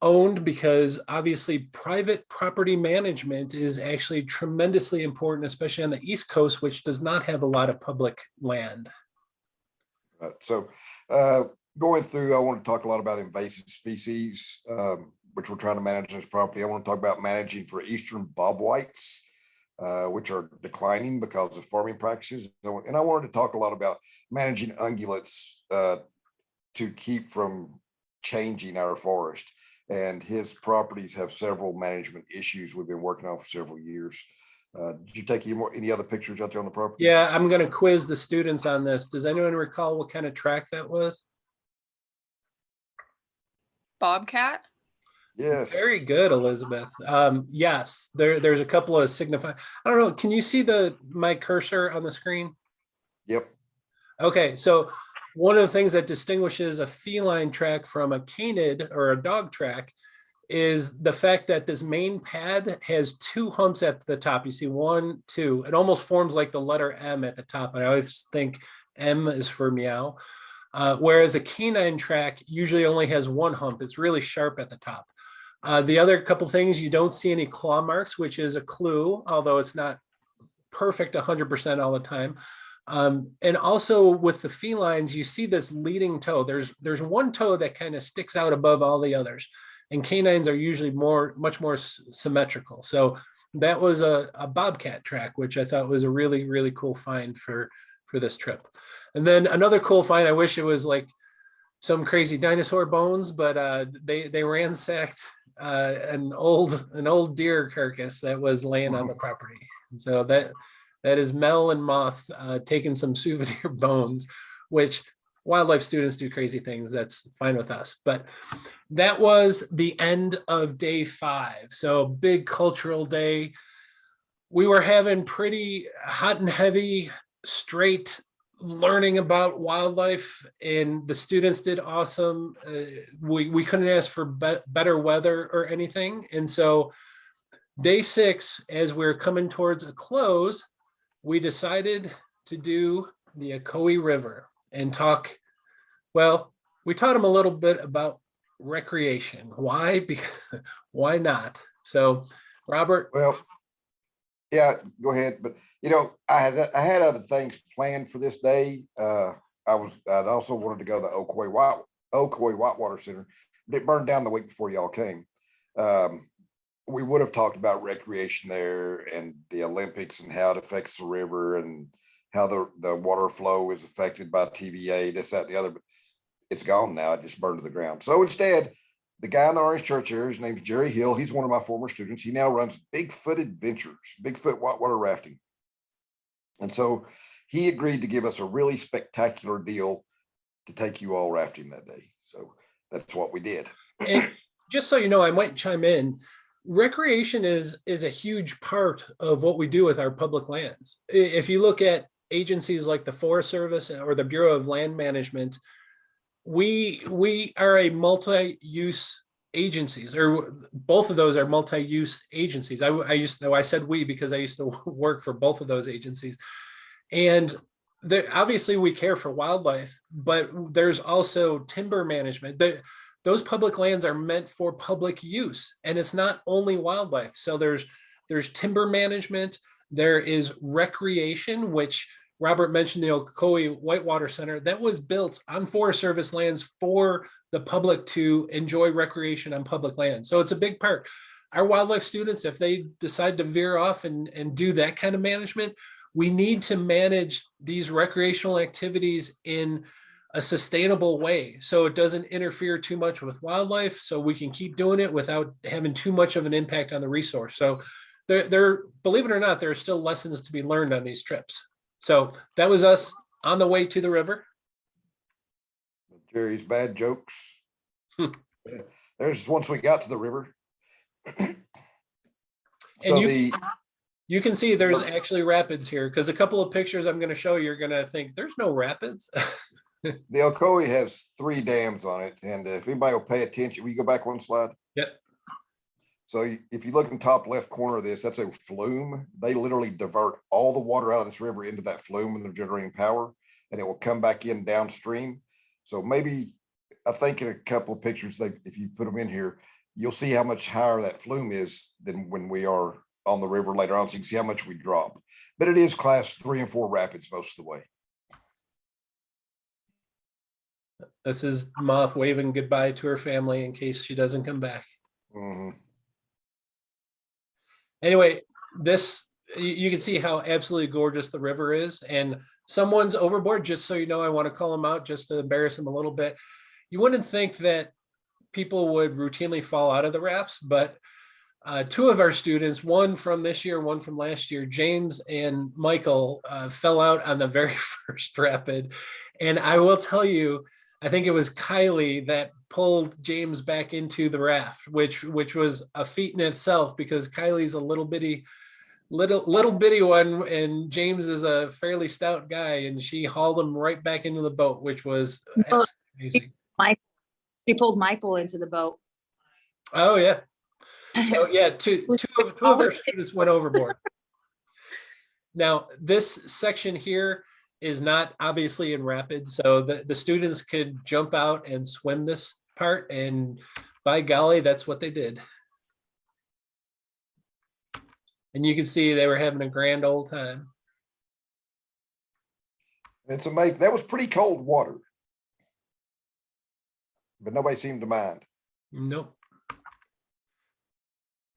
owned, because obviously private property management is actually tremendously important, especially on the East Coast, which does not have a lot of public land. So going through, I want to talk a lot about invasive species, which we're trying to manage this property. I want to talk about managing for eastern bobwhites, which are declining because of farming practices. And I wanted to talk a lot about managing ungulates to keep from changing our forest. And his properties have several management issues we've been working on for several years. Did you take any other pictures out there on the property? Yeah, I'm going to quiz the students on this. Does anyone recall what kind of track that was? Bobcat. Yes. Very good, Elizabeth. Yes, there's a couple of signifying. I don't know. Can you see my cursor on the screen? Yep. Okay, so one of the things that distinguishes a feline track from a canid or a dog track is the fact that this main pad has two humps at the top. You see 1, 2. It almost forms like the letter M at the top. And I always think M is for meow. Whereas a canine track usually only has one hump. It's really sharp at the top. The other couple things, you don't see any claw marks, which is a clue, although it's not perfect 100% all the time. And also with the felines, you see this leading toe. There's one toe that kind of sticks out above all the others. And canines are usually much more symmetrical. So that was a bobcat track, which I thought was a really, really cool find for this trip. And then another cool find, I wish it was like some crazy dinosaur bones, but they ransacked an old deer carcass that was laying on the property. And so that is Mel and Moth taking some souvenir bones, which wildlife students do crazy things. That's fine with us. But that was the end of day 5. So big cultural day. We were having pretty hot and heavy, straight learning about wildlife, and the students did awesome. We couldn't ask for better weather or anything. And so day 6, as we're coming towards a close, we decided to do the Ocoee River and talk. Well, we taught them a little bit about recreation. Why? Because why not? So, Robert. Well, yeah, go ahead. But I had other things planned for this day. I'd also wanted to go to the Ocoee Whitewater Center, but it burned down the week before y'all came. We would have talked about recreation there and the Olympics and how it affects the river and how the water flow is affected by TVA, this, that, the other, but it's gone now. It just burned to the ground. So instead, the guy in the Orange Church area, his name's Jerry Hill. He's one of my former students. He now runs Bigfoot Adventures, Bigfoot whitewater rafting. And so he agreed to give us a really spectacular deal to take you all rafting that day. So that's what we did. And just so you know, I might chime in. Recreation is a huge part of what we do with our public lands. If you look at agencies like the Forest Service or the Bureau of Land Management, we are a multi-use agencies, or both of those are multi-use agencies. I said we because I used to work for both of those agencies. And obviously we care for wildlife, but there's also timber management. Those public lands are meant for public use, and it's not only wildlife. So there's timber management, there is recreation, which Robert mentioned the Ocoee Whitewater Center that was built on Forest Service lands for the public to enjoy recreation on public land. So it's a big part. Our wildlife students, if they decide to veer off and do that kind of management, we need to manage these recreational activities in a sustainable way, so it doesn't interfere too much with wildlife, so we can keep doing it without having too much of an impact on the resource. So there, believe it or not, there are still lessons to be learned on these trips. So that was us on the way to the river. Jerry's bad jokes. There's once we got to the river. So you can see there's actually rapids here, because a couple of pictures I'm going to show you, you're going to think there's no rapids. The Ocoee has 3 dams on it, and if anybody will pay attention, we go back one slide. Yep. So if you look in the top left corner of this, that's a flume. They literally divert all the water out of this river into that flume when they're generating power, and it will come back in downstream. So maybe, I think in a couple of pictures, if you put them in here, you'll see how much higher that flume is than when we are on the river later on. So you can see how much we drop. But it is class 3 and 4 rapids most of the way. This is Moth waving goodbye to her family in case she doesn't come back. Mhm. Anyway, this, you can see how absolutely gorgeous the river is, and someone's overboard. Just so you know, I want to call them out just to embarrass them a little bit. You wouldn't think that people would routinely fall out of the rafts, but two of our students, one from this year, one from last year, James and Michael, fell out on the very first rapid. And I will tell you, I think it was Kylie that pulled James back into the raft, which was a feat in itself, because Kylie's a little bitty one, and James is a fairly stout guy, and she hauled him right back into the boat, which was amazing. She pulled Michael into the boat. Oh yeah. So yeah, two of our students went overboard. Now, this section here is not obviously in rapids, so the students could jump out and swim this part, and by golly, that's what they did. And you can see they were having a grand old time. It's amazing. That was pretty cold water, but nobody seemed to mind. Nope.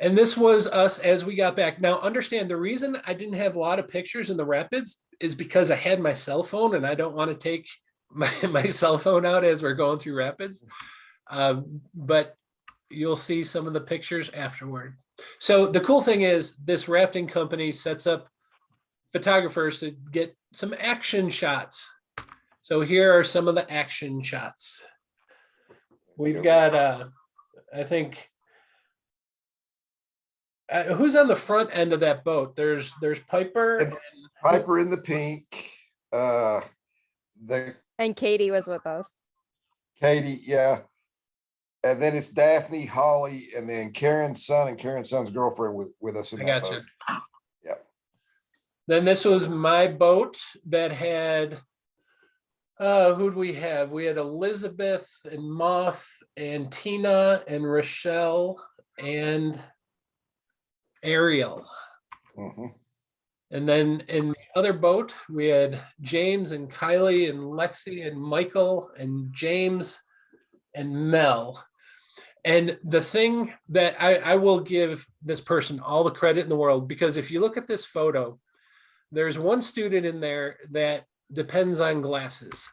And this was us as we got back. Now, understand, the reason I didn't have a lot of pictures in the rapids is because I had my cell phone, and I don't want to take my cell phone out as we're going through rapids. But you'll see some of the pictures afterward. So the cool thing is, this rafting company sets up photographers to get some action shots. So here are some of the action shots. We've got, I think, who's on the front end of that boat? There's Piper. And Piper in the pink. And Katie was with us. Katie, yeah. And then it's Daphne, Holly, and then Karen's son and Karen's son's girlfriend with us in I that gotcha. boat. Yep. Then this was my boat that had, who'd we have? We had Elizabeth and Moth and Tina and Rochelle and Ariel. Mhm. And then in the other boat, we had James and Kylie and Lexi and Michael and James and Mel. And the thing that I will give this person all the credit in the world, because if you look at this photo, there's one student in there that depends on glasses.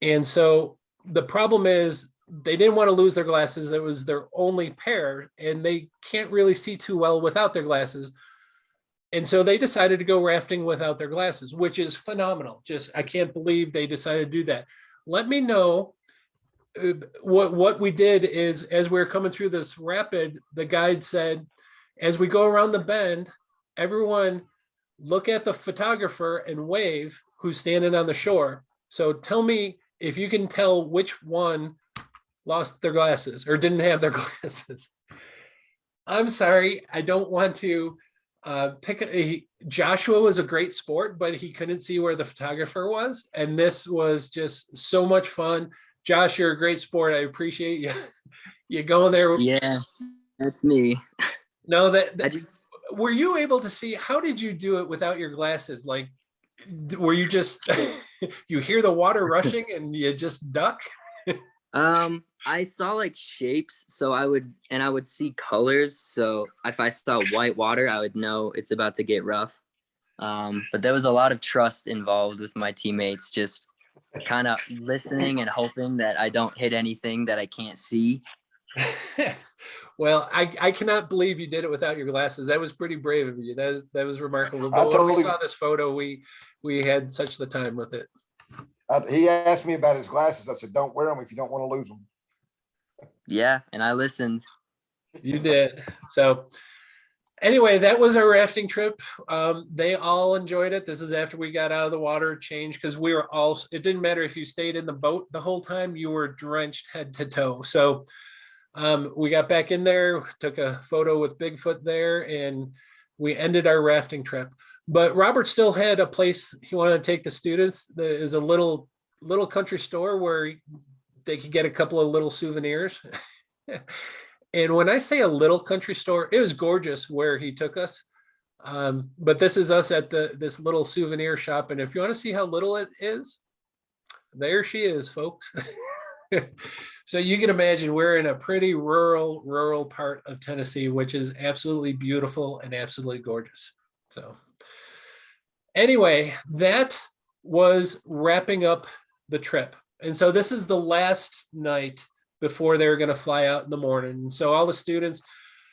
And so the problem is, they didn't want to lose their glasses. That was their only pair, and they can't really see too well without their glasses. And so they decided to go rafting without their glasses, which is phenomenal. Just, I can't believe they decided to do that. Let me know. What we did is, as we were coming through this rapid, the guide said, as we go around the bend, everyone look at the photographer and wave who's standing on the shore. So tell me if you can tell which one lost their glasses or didn't have their glasses. I'm sorry, I don't want to Joshua was a great sport, but he couldn't see where the photographer was. And this was just so much fun. Josh, you're a great sport. I appreciate you. You going there. Yeah, that's me. No, were you able to see, how did you do it without your glasses? Like, were you just, you hear the water rushing and you just duck? I saw like shapes, so I would see colors. So if I saw white water, I would know it's about to get rough. But there was a lot of trust involved with my teammates, just kind of listening and hoping that I don't hit anything that I can't see. Well, I cannot believe you did it without your glasses. That was pretty brave of you. That was remarkable. But when we saw this photo, we had such the time with it. He asked me about his glasses. I said, don't wear them if you don't want to lose them. Yeah, and I listened. You did. So anyway, that was our rafting trip. They all enjoyed it. This is after we got out of the water, changed, because we were all, it didn't matter if you stayed in the boat the whole time, you were drenched head to toe. So We got back in there, took a photo with Bigfoot there, and we ended our rafting trip. But Robert still had a place he wanted to take the students. There is a little country store where they could get a couple of little souvenirs. And when I say a little country store, it was gorgeous where he took us. But this is us at this little souvenir shop. And if you want to see how little it is, there she is, folks. So you can imagine we're in a pretty rural part of Tennessee, which is absolutely beautiful and absolutely gorgeous. So anyway, that was wrapping up the trip. And so this is the last night before they were going to fly out in the morning. So all the students,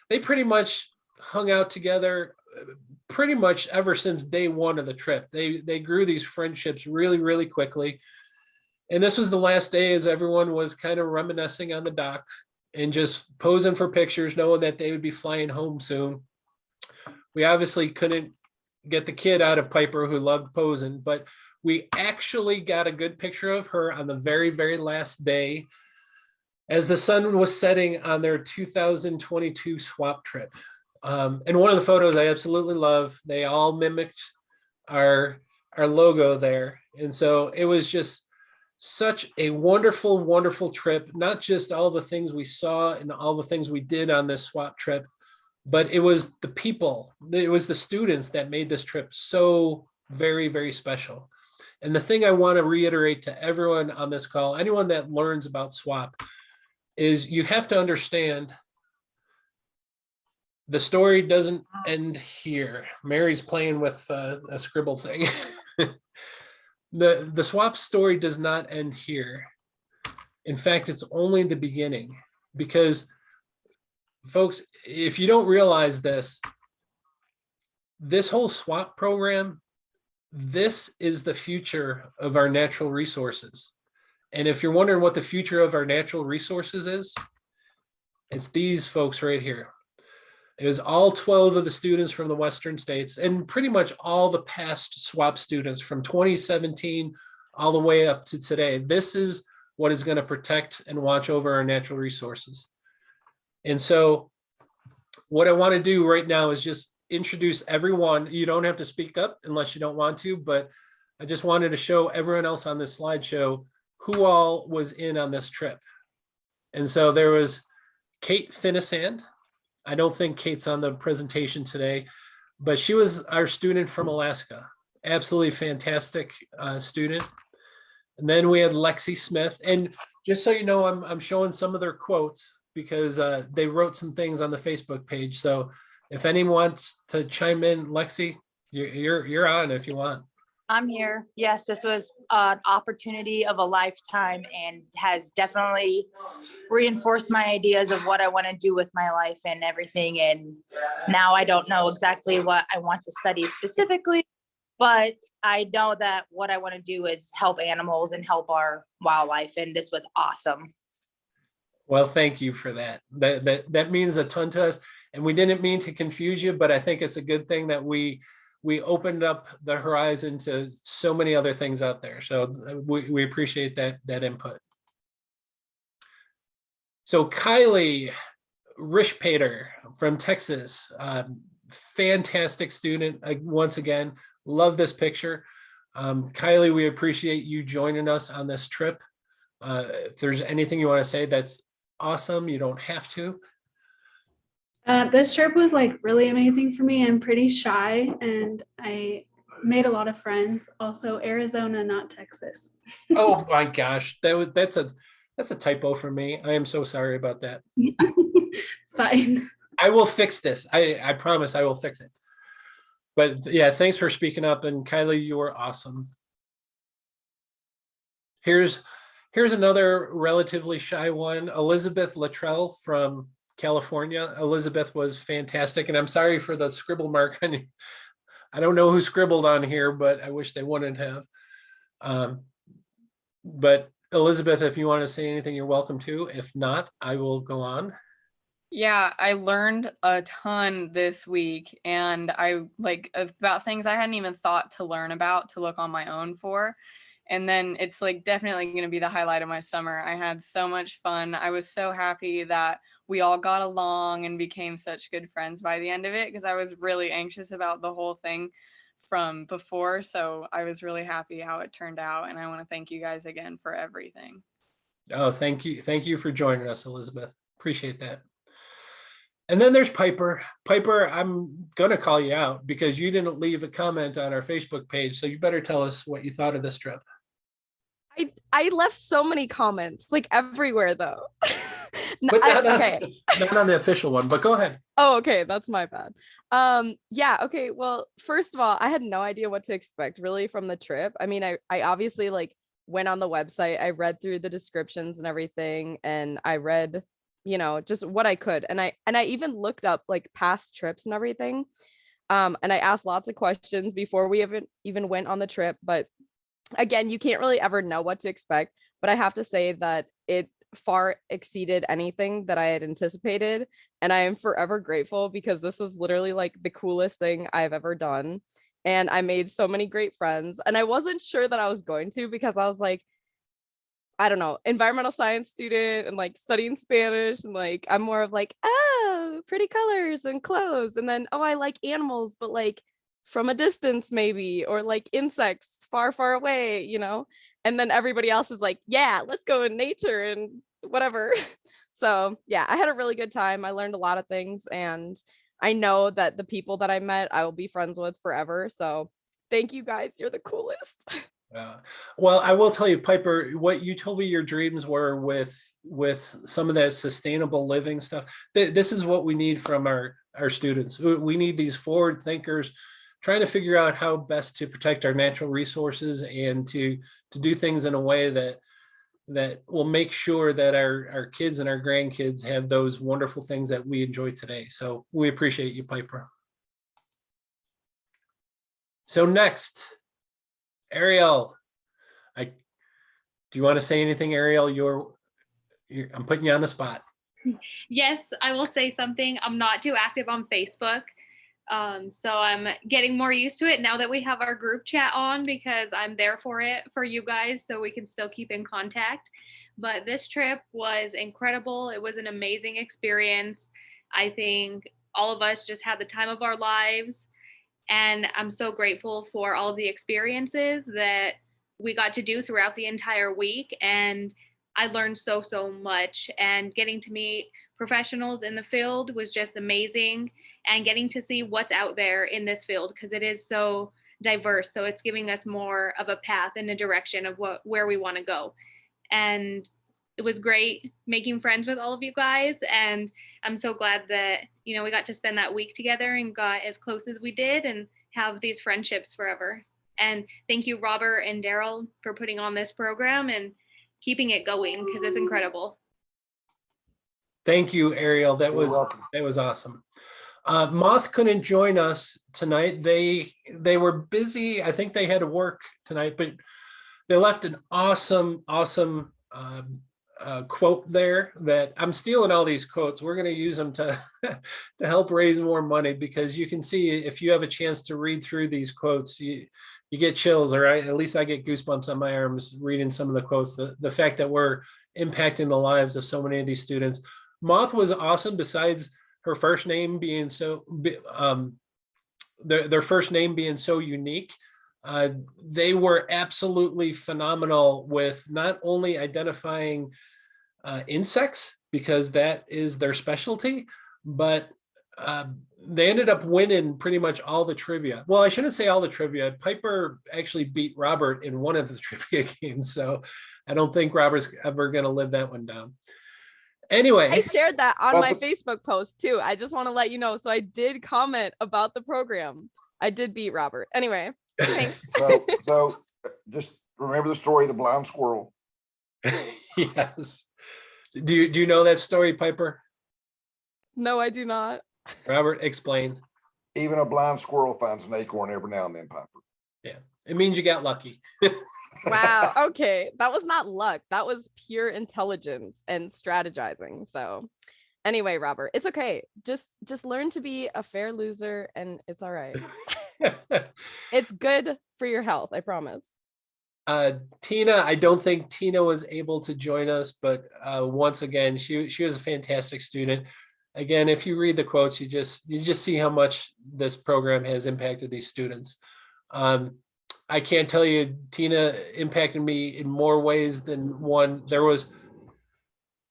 they pretty much hung out together pretty much ever since day one of the trip. They grew these friendships really quickly. And this was the last day as everyone was kind of reminiscing on the dock and just posing for pictures, knowing that they would be flying home soon. We obviously couldn't get the kid out of Piper who loved posing, but we actually got a good picture of her on the very last day as the sun was setting on their 2022 swap trip. And one of the photos I absolutely love, they all mimicked our logo there. And so it was just such a wonderful trip, not just all the things we saw and all the things we did on this swap trip, but it was the people, it was the students that made this trip so very special. And the thing I want to reiterate to everyone on this call, anyone that learns about swap, is you have to understand the story doesn't end here. Mary's playing with a scribble thing. The swap story does not end here. In fact, it's only the beginning, because folks, if you don't realize this whole swap program, this is the future of our natural resources. And if you're wondering what the future of our natural resources is, it's these folks right here. It was all 12 of the students from the Western states and pretty much all the past swap students from 2017 all the way up to today. This is what is going to protect and watch over our natural resources. And so what I want to do right now is just introduce everyone. You don't have to speak up unless you don't want to, but I just wanted to show everyone else on this slideshow who all was in on this trip. And so there was Kate Finisand. I don't think Kate's on the presentation today, but she was our student from Alaska. Absolutely fantastic student. And then we had Lexi Smith. And just so you know, I'm showing some of their quotes because they wrote some things on the Facebook page. So if anyone wants to chime in, Lexi, you're on if you want. I'm here. Yes, this was an opportunity of a lifetime and has definitely reinforced my ideas of what I want to do with my life and everything. And now I don't know exactly what I want to study specifically, but I know that what I want to do is help animals and help our wildlife. And this was awesome. Well, thank you for that. That means a ton to us. And we didn't mean to confuse you, but I think it's a good thing that we opened up the horizon to so many other things out there. So we appreciate that input. So Kylie Rishpater from Texas, fantastic student. Once again, love this picture. Kylie, we appreciate you joining us on this trip. If there's anything you want to say, that's awesome. You don't have to. This trip was like really amazing for me. I'm pretty shy and I made a lot of friends. Also Arizona, not Texas. Oh my gosh, that's a typo for me. I am so sorry about that. It's fine. I will fix this. I promise I will fix it. But yeah, thanks for speaking up. And Kylie, you were awesome. Here's another relatively shy one, Elizabeth Luttrell from California. Elizabeth was fantastic. And I'm sorry for the scribble mark on you. I don't know who scribbled on here, but I wish they wouldn't have. But Elizabeth, if you want to say anything, you're welcome to. If not, I will go on. Yeah, I learned a ton this week, and I about things I hadn't even thought to learn about, to look on my own for. And then it's like definitely going to be the highlight of my summer. I had so much fun. I was so happy that we all got along and became such good friends by the end of it, because I was really anxious about the whole thing from before. So I was really happy how it turned out. And I want to thank you guys again for everything. Oh, thank you. Thank you for joining us, Elizabeth. Appreciate that. And then there's Piper. Piper, I'm going to call you out because you didn't leave a comment on our Facebook page. So you better tell us what you thought of this trip. I left so many comments, like everywhere though. But not, Okay. Not on the official one, but go ahead. Oh, okay, that's my bad. Yeah, okay. Well, first of all, I had no idea what to expect really from the trip. I mean, I obviously like went on the website, I read through the descriptions and everything, and I read, you know, just what I could. And I even looked up like past trips and everything. And I asked lots of questions before we even went on the trip, but again, you can't really ever know what to expect, but I have to say that it far exceeded anything that I had anticipated. And I am forever grateful because this was literally like the coolest thing I've ever done. And I made so many great friends. And I wasn't sure that I was going to, because I was like, I don't know, environmental science student and like studying Spanish. And like, I'm more of like, oh, pretty colors and clothes. And then, oh, I like animals, but like from a distance maybe, or like insects far, far away, you know? And then everybody else is like, yeah, let's go in nature and whatever. So yeah, I had a really good time. I learned a lot of things, and I know that the people that I met, I will be friends with forever. So thank you guys. You're the coolest. Well, I will tell you, Piper, what you told me your dreams were with some of that sustainable living stuff. This is what we need from our students. We need these forward thinkers trying to figure out how best to protect our natural resources and to do things in a way that will make sure that our kids and our grandkids have those wonderful things that we enjoy today. So we appreciate you, Piper. So next, Ariel, do you want to say anything, Ariel? I'm putting you on the spot. Yes, I will say something. I'm not too active on Facebook. So I'm getting more used to it now that we have our group chat on, because I'm there for it for you guys so we can still keep in contact. But this trip was incredible. It was an amazing experience. I think all of us just had the time of our lives. And I'm so grateful for all of the experiences that we got to do throughout the entire week. And I learned so much, and getting to meet professionals in the field was just amazing, and getting to see what's out there in this field, because it is so diverse. So it's giving us more of a path and a direction of where we want to go. And it was great making friends with all of you guys. And I'm so glad that, you know, we got to spend that week together and got as close as we did and have these friendships forever. And thank you, Robert and Daryl, for putting on this program and keeping it going, because it's incredible. Thank you, Ariel. That was awesome. Moth couldn't join us tonight. They were busy. I think they had to work tonight, but they left an awesome quote there that I'm stealing all these quotes. We're going to use them to help raise more money, because you can see if you have a chance to read through these quotes, you get chills, all right? At least I get goosebumps on my arms reading some of the quotes. The fact that we're impacting the lives of so many of these students. Moth was awesome. Besides her first name being so, their first name being so unique, they were absolutely phenomenal with not only identifying insects, because that is their specialty, but they ended up winning pretty much all the trivia. Well, I shouldn't say all the trivia. Piper actually beat Robert in one of the trivia games, so I don't think Robert's ever going to live that one down. Anyway, I shared that on my Facebook post too. I just want to let you know. So I did comment about the program. I did beat Robert. Anyway, thanks. So just remember the story of the blind squirrel. Yes. Do you know that story, Piper? No, I do not. Robert, explain. Even a blind squirrel finds an acorn every now and then, Piper. Yeah, it means you got lucky. Wow. Okay. That was not luck. That was pure intelligence and strategizing. So anyway, Robert, it's okay. Just learn to be a fair loser and it's all right. It's good for your health. I promise. Tina, I don't think Tina was able to join us, but once again, she was a fantastic student. Again, if you read the quotes, you just see how much this program has impacted these students. I can't tell you, Tina impacted me in more ways than one.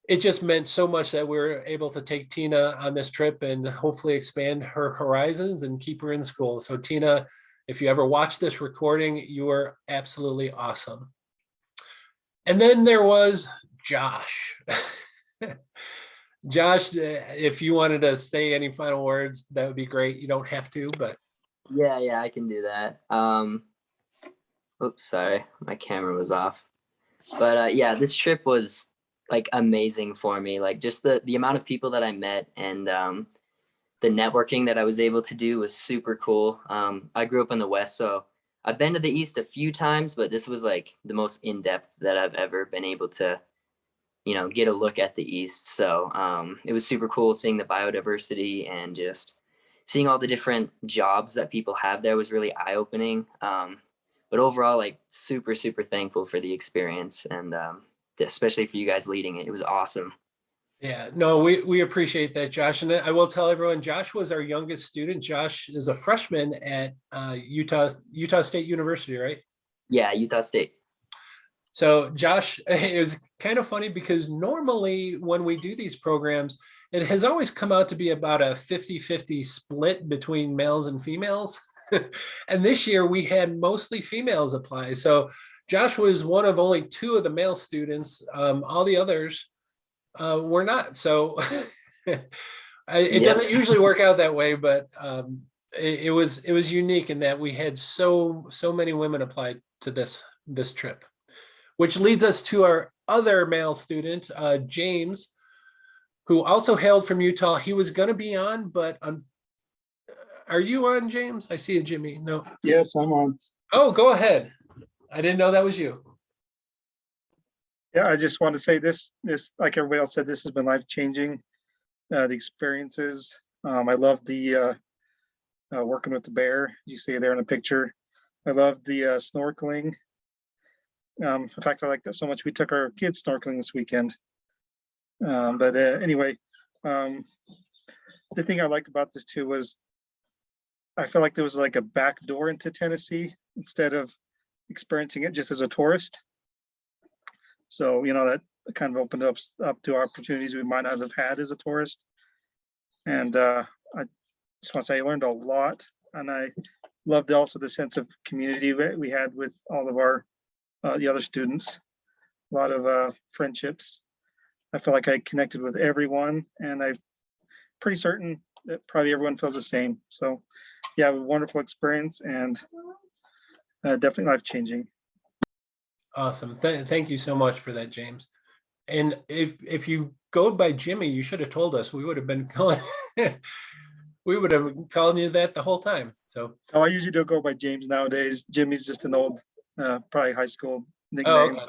It just meant so much that we were able to take Tina on this trip and hopefully expand her horizons and keep her in school. So Tina, if you ever watch this recording, you are absolutely awesome. And then there was Josh. Josh, if you wanted to say any final words, that would be great. You don't have to, but. Yeah, I can do that. Oops, sorry, my camera was off. But yeah, this trip was like amazing for me. Like just the amount of people that I met and the networking that I was able to do was super cool. I grew up in the West, so I've been to the East a few times, but this was like the most in-depth that I've ever been able to, get a look at the East. So it was super cool seeing the biodiversity and just seeing all the different jobs that people have there was really eye-opening. But overall, like super, super thankful for the experience and especially for you guys leading it. It was awesome. Yeah, no, we appreciate that, Josh. And I will tell everyone, Josh was our youngest student. Josh is a freshman at Utah State University, right? Yeah, Utah State. So Josh, it was kind of funny because normally when we do these programs, it has always come out to be about a 50-50 split between males and females. And this year we had mostly females apply. So Josh was one of only 2 of the male students. All the others were not. So it doesn't usually work out that way, but it was unique in that we had so many women applied to this trip, which leads us to our other male student, James, who also hailed from Utah. He was going to be on, but are you on, James? I see a Jimmy. No. Yes, I'm on. Oh, go ahead. I didn't know that was you. Yeah, I just want to say this, like everybody else said, this has been life-changing, the experiences. I love the working with the bear, you see there in the picture. I love the snorkeling. In fact, I like that so much. We took our kids snorkeling this weekend. But anyway, the thing I liked about this too was I felt like there was like a back door into Tennessee instead of experiencing it just as a tourist. So, that kind of opened up to opportunities we might not have had as a tourist. And I just want to say I learned a lot, and I loved also the sense of community we had with all of our the other students. A lot of friendships. I feel like I connected with everyone, and I'm pretty certain that probably everyone feels the same. So yeah, a wonderful experience and definitely life-changing. Awesome. Thank you so much for that, James. And if you go by Jimmy, you should have told us. We would have been calling you that the whole time. So I usually don't go by James nowadays. Jimmy's just an old, probably high school nickname.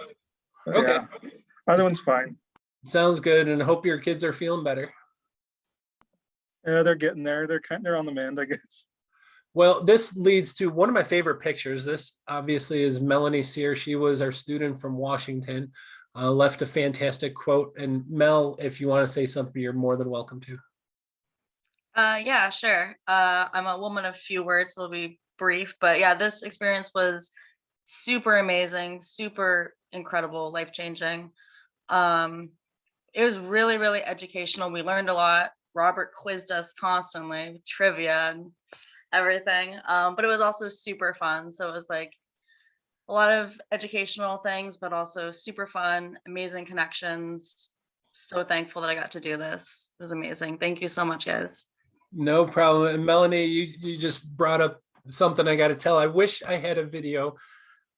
Oh, okay. Yeah. Other one's fine. Sounds good. And I hope your kids are feeling better. Yeah, they're getting there. They're on the mend, I guess. Well, this leads to one of my favorite pictures. This obviously is Melanie Sear. She was our student from Washington, left a fantastic quote. And Mel, if you want to say something, you're more than welcome to. Yeah, sure. I'm a woman of few words, so it'll be brief. But yeah, this experience was super amazing, super incredible, life-changing. It was really, really educational. We learned a lot. Robert quizzed us constantly with trivia and everything. But it was also super fun. So it was like a lot of educational things, but also super fun, amazing connections. So thankful that I got to do this. It was amazing. Thank you so much, guys. No problem. And Melanie, you just brought up something I got to tell. I wish I had a video.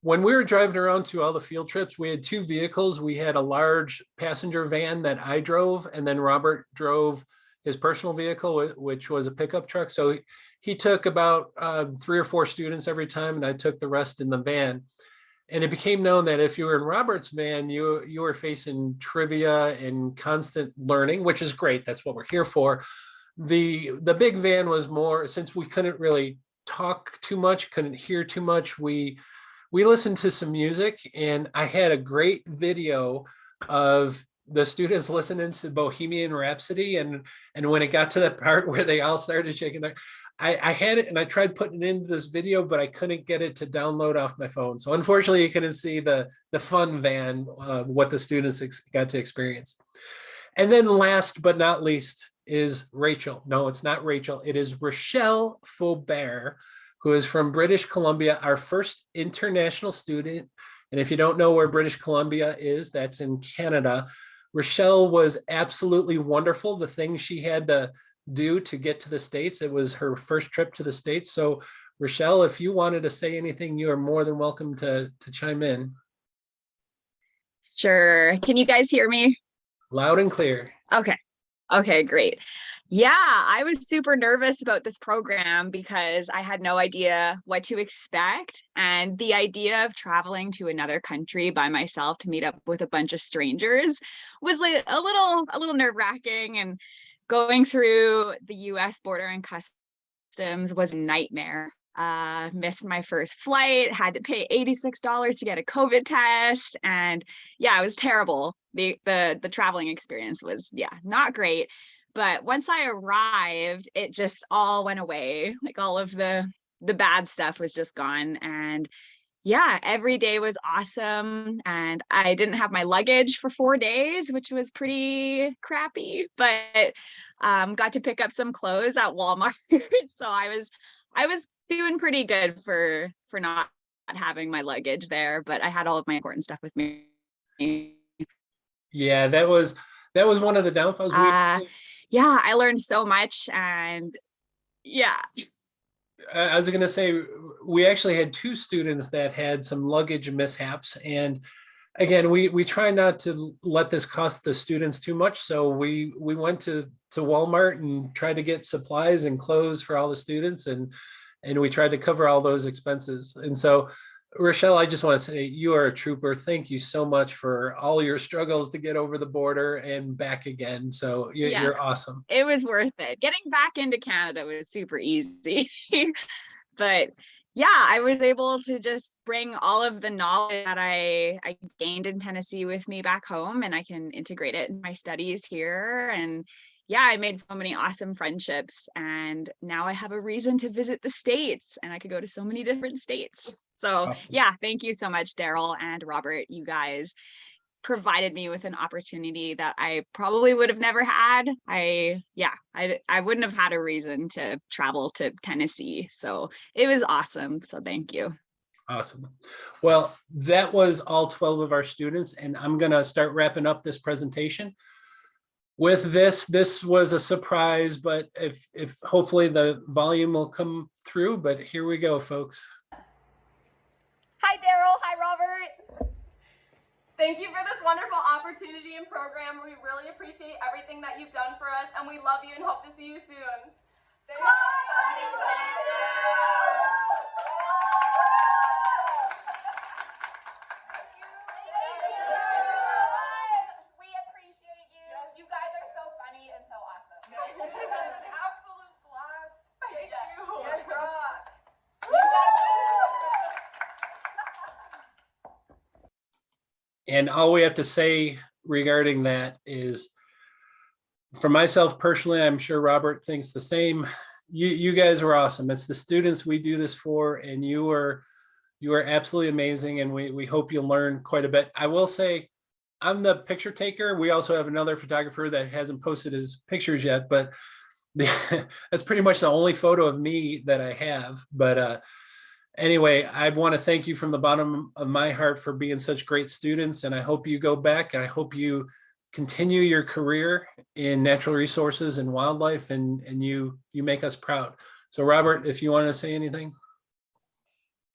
When we were driving around to all the field trips, we had 2 vehicles. We had a large passenger van that I drove, and then Robert drove his personal vehicle, which was a pickup truck. So he took about 3 or 4 students every time, and I took the rest in the van. And it became known that if you were in Robert's van, you were facing trivia and constant learning, which is great. That's what we're here for. The big van was more, since we couldn't really talk too much, couldn't hear too much, we we listened to some music, and I had a great video of the students listening to Bohemian Rhapsody, and when it got to the part where they all started shaking their, I had it and I tried putting it into this video, but I couldn't get it to download off my phone. So unfortunately, you couldn't see the fun van, what the students got to experience. And then last but not least is Rachel. No, it's not Rachel. It is Rochelle Faubert, who is from British Columbia, our first international student. And if you don't know where British Columbia is, that's in Canada. Rochelle was absolutely wonderful. The things she had to do to get to the States, it was her first trip to the States. So Rochelle, if you wanted to say anything, you are more than welcome to chime in. Sure. Can you guys hear me? Loud and clear. Okay. Okay, great. Yeah, I was super nervous about this program because I had no idea what to expect. And the idea of traveling to another country by myself to meet up with a bunch of strangers was like a little nerve-wracking, and going through the US border and customs was a nightmare. Missed my first flight, had to pay $86 to get a COVID test. And yeah, it was terrible. The traveling experience was, not great. But once I arrived, it just all went away. Like all of the bad stuff was just gone. And yeah, every day was awesome. And I didn't have my luggage for 4 days, which was pretty crappy, but got to pick up some clothes at Walmart. So I was doing pretty good for not having my luggage there, but I had all of my important stuff with me. Yeah, that was one of the downfalls. Yeah, I learned so much, and yeah. I was going to say, we actually had 2 students that had some luggage mishaps. And again, we try not to let this cost the students too much. So we went to Walmart and tried to get supplies and clothes for all the students. And we tried to cover all those expenses. And so, Rochelle, I just want to say you are a trooper. Thank you so much for all your struggles to get over the border and back again. So you're awesome. It was worth it. Getting back into Canada was super easy. But yeah, I was able to just bring all of the knowledge that I gained in Tennessee with me back home, and I can integrate it in my studies here. And yeah, I made so many awesome friendships, and now I have a reason to visit the States, and I could go to so many different states. So Awesome. yeah, thank you so much, Daryl and Robert. You guys provided me with an opportunity that I probably would have never had. I wouldn't have had a reason to travel to Tennessee. So it was awesome. So thank you. Awesome. Well, that was all 12 of our students, and I'm going to start wrapping up this presentation. With this was a surprise, but if hopefully the volume will come through, but here we go, folks. Hi, Daryl. Hi, Robert. Thank you for this wonderful opportunity and program. We really appreciate everything that you've done for us, and we love you and hope to see you soon. We appreciate you. You guys are so funny and so awesome. It's an absolute blast. Thank you. Yes, rock. And all we have to say regarding that is, for myself personally, I'm sure Robert thinks the same. You guys were awesome. It's the students we do this for, and you are absolutely amazing. And we hope you'll learn quite a bit. I will say, I'm the picture taker. We also have another photographer that hasn't posted his pictures yet, but that's pretty much the only photo of me that I have. But anyway, I want to thank you from the bottom of my heart for being such great students. And I hope you go back, and I hope you continue your career in natural resources and wildlife, and you make us proud. So Robert, if you want to say anything.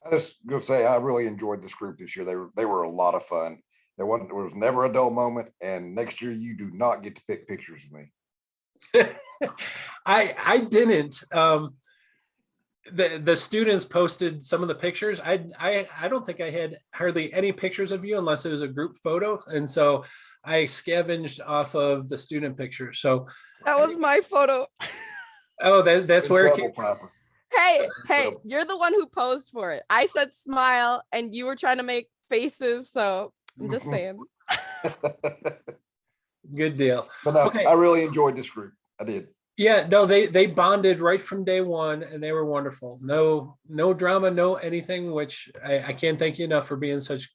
I just gonna say I really enjoyed this group this year. They were a lot of fun. There was never a dull moment. And next year you do not get to pick pictures of me. I didn't. The students posted some of the pictures. I don't think I had hardly any pictures of you unless it was a group photo, and so I scavenged off of the student pictures. So That was my photo. oh, that's where it came from. Hey, you're the one who posed for it. I said smile and you were trying to make faces. So I'm just saying. Good deal. But no, Okay. I really enjoyed this group. I did. Yeah, no, they bonded right from day one and they were wonderful. No drama, no anything, which I can't thank you enough for being such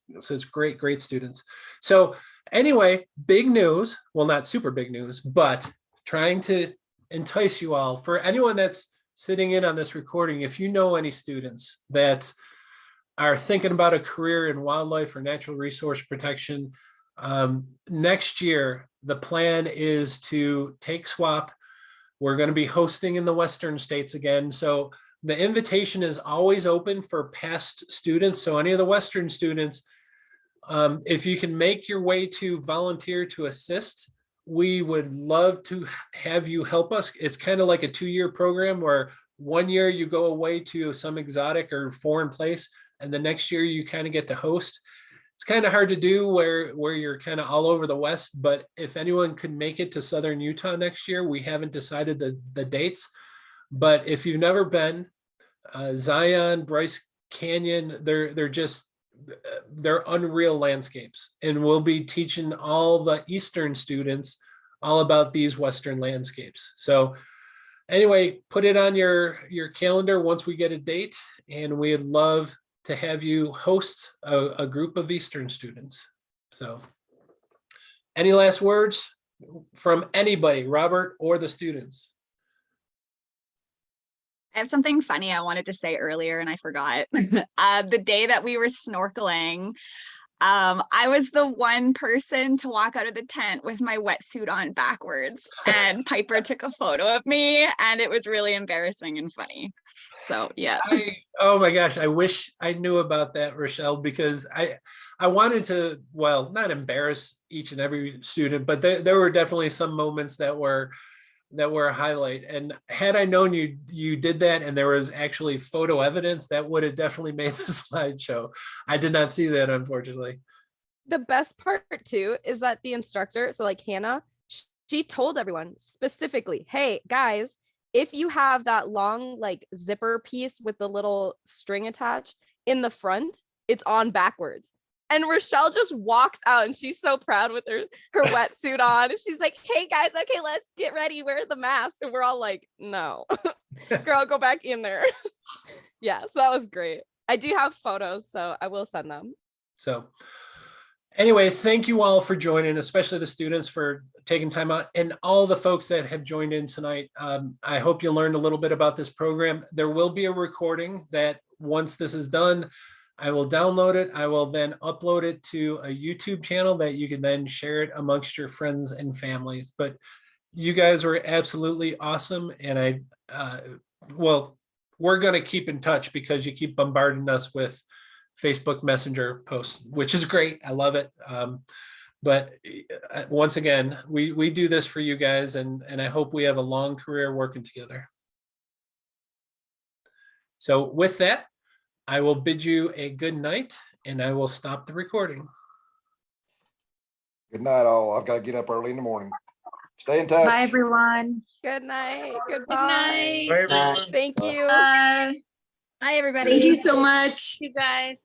great students. So anyway, big news. Well, not super big news, but trying to entice you all. For anyone that's sitting in on this recording, if you know any students that are thinking about a career in wildlife or natural resource protection, next year, the plan is to take SWAP. We're going to be hosting in the Western states again. So the invitation is always open for past students. So any of the Western students, if you can make your way to volunteer to assist, we would love to have you help us. It's kind of like a 2-year program where 1 year you go away to some exotic or foreign place, and the next year you kind of get to host. It's kind of hard to do where you're kind of all over the West, but if anyone could make it to Southern Utah next year, we haven't decided the dates. But if you've never been, Zion, Bryce Canyon, they're unreal landscapes, and we'll be teaching all the Eastern students all about these Western landscapes. So anyway, put it on your calendar once we get a date, and we'd love to have you host a group of Eastern students. So any last words from anybody, Robert or the students? I have something funny I wanted to say earlier and I forgot. The day that we were snorkeling, I was the one person to walk out of the tent with my wetsuit on backwards, and Piper took a photo of me, and it was really embarrassing and funny. So yeah. Oh my gosh, I wish I knew about that, Rochelle, because I wanted to, well, not embarrass each and every student, but there were definitely some moments that were a highlight. And had I known you did that and there was actually photo evidence, that would have definitely made the slideshow. I did not see that, unfortunately. The best part too is that the instructor, so like Hannah, she told everyone specifically, hey guys, if you have that long like zipper piece with the little string attached in the front, it's on backwards. And Rochelle just walks out and she's so proud with her wetsuit on. And she's like, hey guys, okay, let's get ready. Wear the mask. And we're all like, no, girl, go back in there. Yeah, so that was great. I do have photos, so I will send them. So anyway, thank you all for joining, especially the students for taking time out, and all the folks that have joined in tonight. I hope you learned a little bit about this program. There will be a recording that once this is done, I will download it. I will then upload it to a YouTube channel that you can then share it amongst your friends and families. But you guys were absolutely awesome. And well, we're going to keep in touch because you keep bombarding us with Facebook Messenger posts, which is great. I love it. But once again, we do this for you guys, and I hope we have a long career working together. So with that, I will bid you a good night, and I will stop the recording. Good night, all. I've got to get up early in the morning. Stay in touch. Bye, everyone. Good night. Good Goodbye. night. Bye, everyone. Thank you. Bye. Bye, everybody. Thank you so much. You guys.